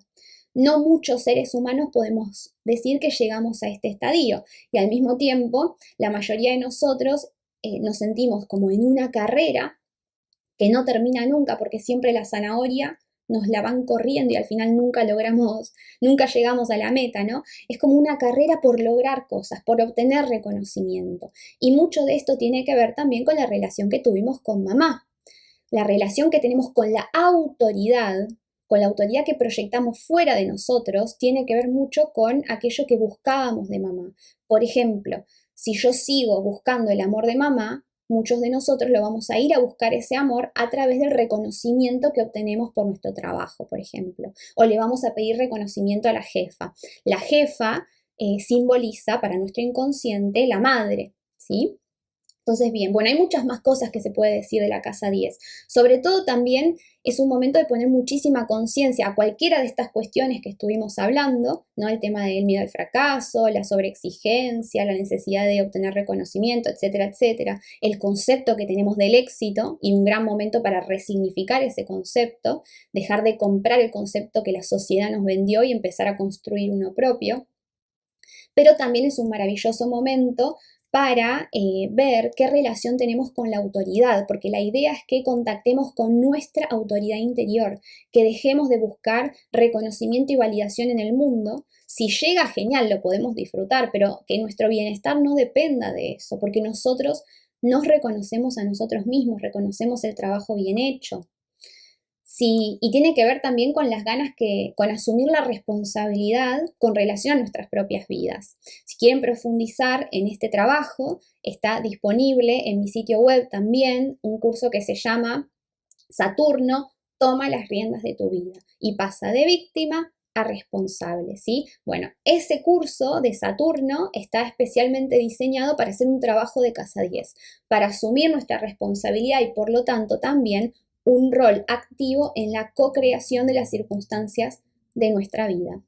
No muchos seres humanos podemos decir que llegamos a este estadio y al mismo tiempo la mayoría de nosotros nos sentimos como en una carrera que no termina nunca porque siempre la zanahoria nos la van corriendo y al final nunca llegamos a la meta, ¿no? Es como una carrera por lograr cosas, por obtener reconocimiento. Y mucho de esto tiene que ver también con la relación que tuvimos con mamá, la relación que tenemos con la autoridad que proyectamos fuera de nosotros, tiene que ver mucho con aquello que buscábamos de mamá. Por ejemplo, si yo sigo buscando el amor de mamá, muchos de nosotros lo vamos a ir a buscar ese amor a través del reconocimiento que obtenemos por nuestro trabajo, por ejemplo. O le vamos a pedir reconocimiento a la jefa. La jefa simboliza para nuestro inconsciente la madre, ¿sí? Entonces, bien, bueno, hay muchas más cosas que se puede decir de la casa 10. Sobre todo también es un momento de poner muchísima conciencia a cualquiera de estas cuestiones que estuvimos hablando, ¿no? El tema del miedo al fracaso, la sobreexigencia, la necesidad de obtener reconocimiento, etcétera, etcétera. El concepto que tenemos del éxito y un gran momento para resignificar ese concepto, dejar de comprar el concepto que la sociedad nos vendió y empezar a construir uno propio. Pero también es un maravilloso momento para ver qué relación tenemos con la autoridad, porque la idea es que contactemos con nuestra autoridad interior, que dejemos de buscar reconocimiento y validación en el mundo. Si llega, genial, lo podemos disfrutar, pero que nuestro bienestar no dependa de eso, porque nosotros nos reconocemos a nosotros mismos, reconocemos el trabajo bien hecho. Sí, y tiene que ver también con las ganas con asumir la responsabilidad con relación a nuestras propias vidas. Si quieren profundizar en este trabajo, está disponible en mi sitio web también un curso que se llama Saturno, toma las riendas de tu vida y pasa de víctima a responsable, ¿sí? Bueno, ese curso de Saturno está especialmente diseñado para hacer un trabajo de casa 10, para asumir nuestra responsabilidad y por lo tanto también un rol activo en la co-creación de las circunstancias de nuestra vida.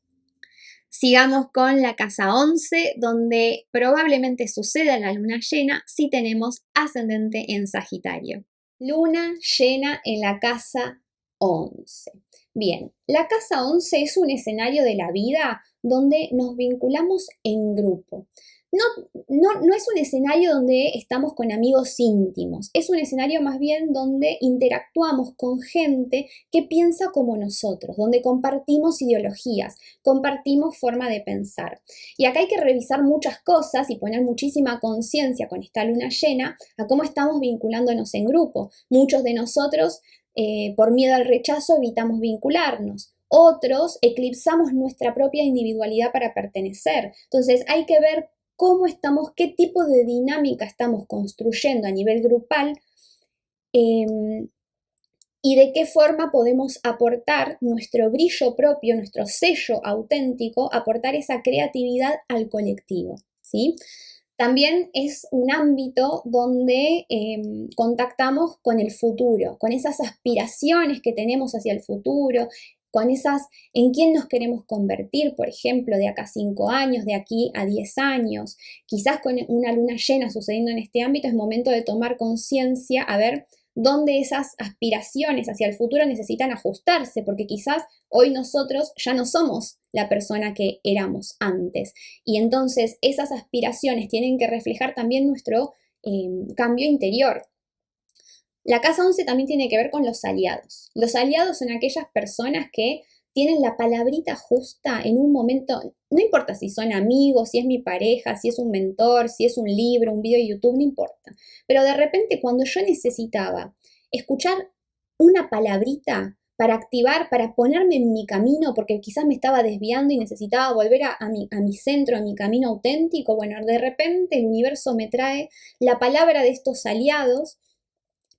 Sigamos con la casa 11, donde probablemente suceda la luna llena si tenemos ascendente en Sagitario. Luna llena en la casa 11. Bien, la casa 11 es un escenario de la vida donde nos vinculamos en grupo. No es un escenario donde estamos con amigos íntimos, es un escenario más bien donde interactuamos con gente que piensa como nosotros, donde compartimos ideologías, compartimos forma de pensar. Y acá hay que revisar muchas cosas y poner muchísima conciencia con esta luna llena a cómo estamos vinculándonos en grupo. Muchos de nosotros, por miedo al rechazo, evitamos vincularnos. Otros eclipsamos nuestra propia individualidad para pertenecer. Entonces hay que ver cómo estamos, qué tipo de dinámica estamos construyendo a nivel grupal y de qué forma podemos aportar nuestro brillo propio, nuestro sello auténtico, aportar esa creatividad al colectivo, ¿sí? También es un ámbito donde contactamos con el futuro, con esas aspiraciones que tenemos hacia el futuro, con esas en quién nos queremos convertir, por ejemplo, de acá a 5 años, de aquí a 10 años. Quizás con una luna llena sucediendo en este ámbito es momento de tomar conciencia, a ver dónde esas aspiraciones hacia el futuro necesitan ajustarse, porque quizás hoy nosotros ya no somos la persona que éramos antes. Y entonces esas aspiraciones tienen que reflejar también nuestro cambio interior. La casa 11 también tiene que ver con los aliados. Los aliados son aquellas personas que tienen la palabrita justa en un momento, no importa si son amigos, si es mi pareja, si es un mentor, si es un libro, un video de YouTube, no importa. Pero de repente cuando yo necesitaba escuchar una palabrita para activar, para ponerme en mi camino, porque quizás me estaba desviando y necesitaba volver a mi centro, a mi camino auténtico, bueno, de repente el universo me trae la palabra de estos aliados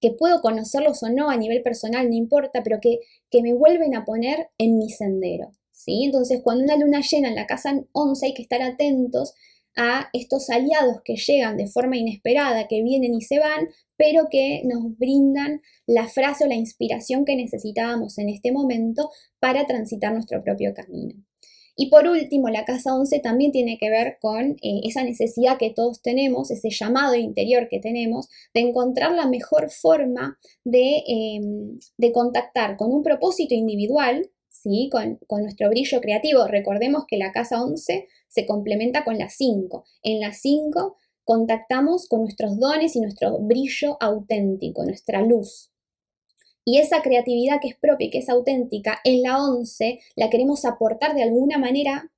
que puedo conocerlos o no a nivel personal, no importa, pero que me vuelven a poner en mi sendero, ¿sí? Entonces, cuando una luna llena en la casa 11 hay que estar atentos a estos aliados que llegan de forma inesperada, que vienen y se van, pero que nos brindan la frase o la inspiración que necesitábamos en este momento para transitar nuestro propio camino. Y por último, la casa 11 también tiene que ver con esa necesidad que todos tenemos, ese llamado interior que tenemos, de encontrar la mejor forma de contactar con un propósito individual, ¿sí? Con nuestro brillo creativo. Recordemos que la casa 11 se complementa con la 5. En la 5 contactamos con nuestros dones y nuestro brillo auténtico, nuestra luz. Y esa creatividad que es propia y que es auténtica, en la 11 la queremos aportar de alguna manera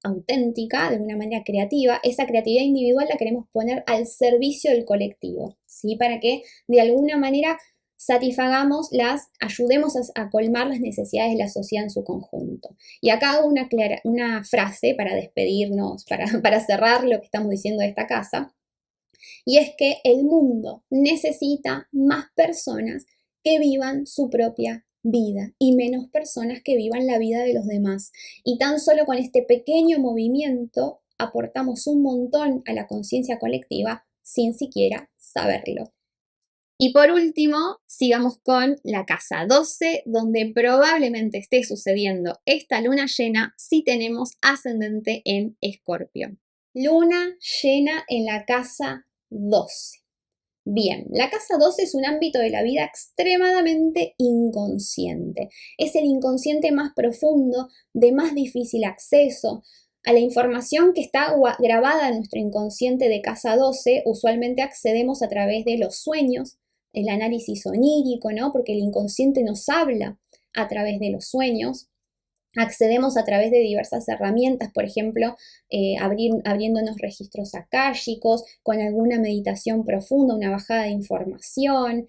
auténtica, de una manera creativa. Esa creatividad individual la queremos poner al servicio del colectivo, ¿sí? Para que de alguna manera satisfagamos ayudemos a colmar las necesidades de la sociedad en su conjunto. Y acá hago una frase para despedirnos, para cerrar lo que estamos diciendo de esta casa, y es que el mundo necesita más personas que vivan su propia vida y menos personas que vivan la vida de los demás. Y tan solo con este pequeño movimiento aportamos un montón a la conciencia colectiva sin siquiera saberlo. Y por último, sigamos con la casa 12, donde probablemente esté sucediendo esta luna llena si tenemos ascendente en Escorpio. Luna llena en la casa 12. Bien, la casa 12 es un ámbito de la vida extremadamente inconsciente. Es el inconsciente más profundo, de más difícil acceso. A la información que está grabada en nuestro inconsciente de casa 12, usualmente accedemos a través de los sueños, el análisis onírico, ¿no? Porque el inconsciente nos habla a través de los sueños. Accedemos a través de diversas herramientas, por ejemplo, abriéndonos registros akáshicos, con alguna meditación profunda, una bajada de información.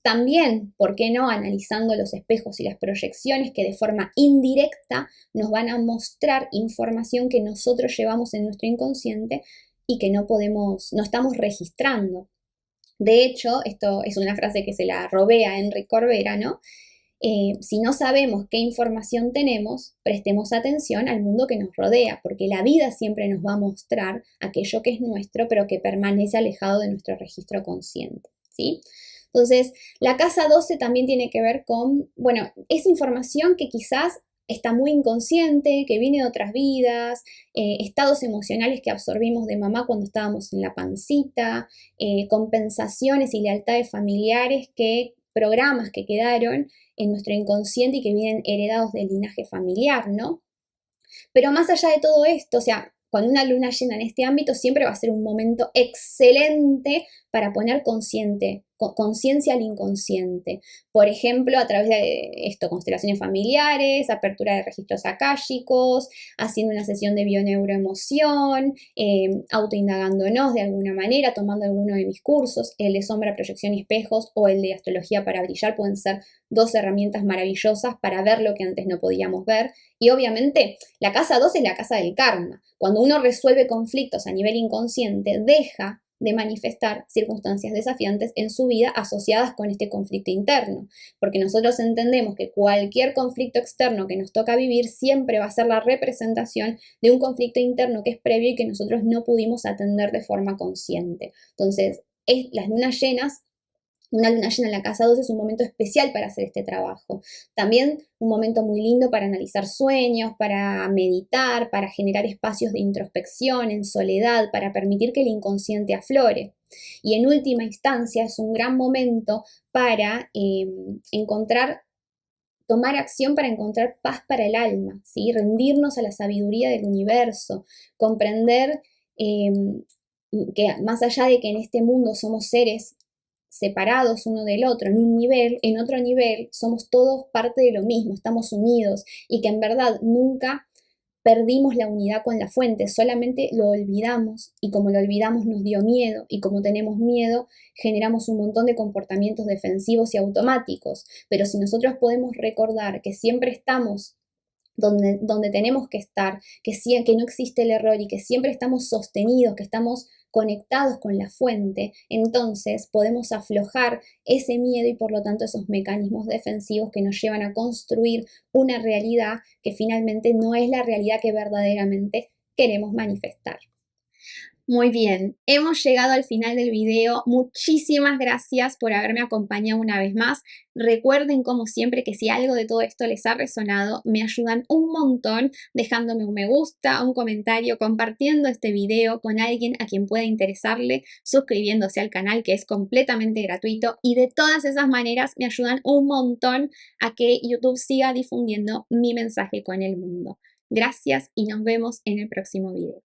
También, ¿por qué no?, analizando los espejos y las proyecciones que de forma indirecta nos van a mostrar información que nosotros llevamos en nuestro inconsciente y que no estamos registrando. De hecho, esto es una frase que se la robé a Enrique Corbera, ¿no? Si no sabemos qué información tenemos, prestemos atención al mundo que nos rodea, porque la vida siempre nos va a mostrar aquello que es nuestro, pero que permanece alejado de nuestro registro consciente, ¿sí? Entonces, la casa 12 también tiene que ver con, bueno, es información que quizás está muy inconsciente, que viene de otras vidas, estados emocionales que absorbimos de mamá cuando estábamos en la pancita, compensaciones y lealtades familiares programas que quedaron en nuestro inconsciente y que vienen heredados del linaje familiar, ¿no? Pero más allá de todo esto, o sea, cuando una luna llena en este ámbito siempre va a ser un momento excelente para poner conciencia al inconsciente. Por ejemplo, a través de esto, constelaciones familiares, apertura de registros akáshicos, haciendo una sesión de bioneuroemoción, autoindagándonos de alguna manera, tomando alguno de mis cursos, el de sombra, proyección y espejos o el de astrología para brillar, pueden ser dos herramientas maravillosas para ver lo que antes no podíamos ver. Y obviamente la casa 2 es la casa del karma. Cuando uno resuelve conflictos a nivel inconsciente, deja de manifestar circunstancias desafiantes en su vida asociadas con este conflicto interno, porque nosotros entendemos que cualquier conflicto externo que nos toca vivir siempre va a ser la representación de un conflicto interno que es previo y que nosotros no pudimos atender de forma consciente. Entonces, las lunas llenas, una luna llena en la casa 2 es un momento especial para hacer este trabajo. También un momento muy lindo para analizar sueños, para meditar, para generar espacios de introspección en soledad, para permitir que el inconsciente aflore. Y en última instancia es un gran momento para tomar acción para encontrar paz para el alma, ¿sí? Rendirnos a la sabiduría del universo, comprender que más allá de que en este mundo somos seres separados uno del otro, en otro nivel somos todos parte de lo mismo, estamos unidos y que en verdad nunca perdimos la unidad con la fuente, solamente lo olvidamos y como lo olvidamos nos dio miedo y como tenemos miedo generamos un montón de comportamientos defensivos y automáticos, pero si nosotros podemos recordar que siempre estamos donde tenemos que estar, que no existe el error y que siempre estamos sostenidos, que estamos conectados con la fuente, entonces podemos aflojar ese miedo y por lo tanto esos mecanismos defensivos que nos llevan a construir una realidad que finalmente no es la realidad que verdaderamente queremos manifestar. Muy bien, hemos llegado al final del video. Muchísimas gracias por haberme acompañado una vez más. Recuerden, como siempre, que si algo de todo esto les ha resonado, me ayudan un montón dejándome un me gusta, un comentario, compartiendo este video con alguien a quien pueda interesarle, suscribiéndose al canal que es completamente gratuito y de todas esas maneras me ayudan un montón a que YouTube siga difundiendo mi mensaje con el mundo. Gracias y nos vemos en el próximo video.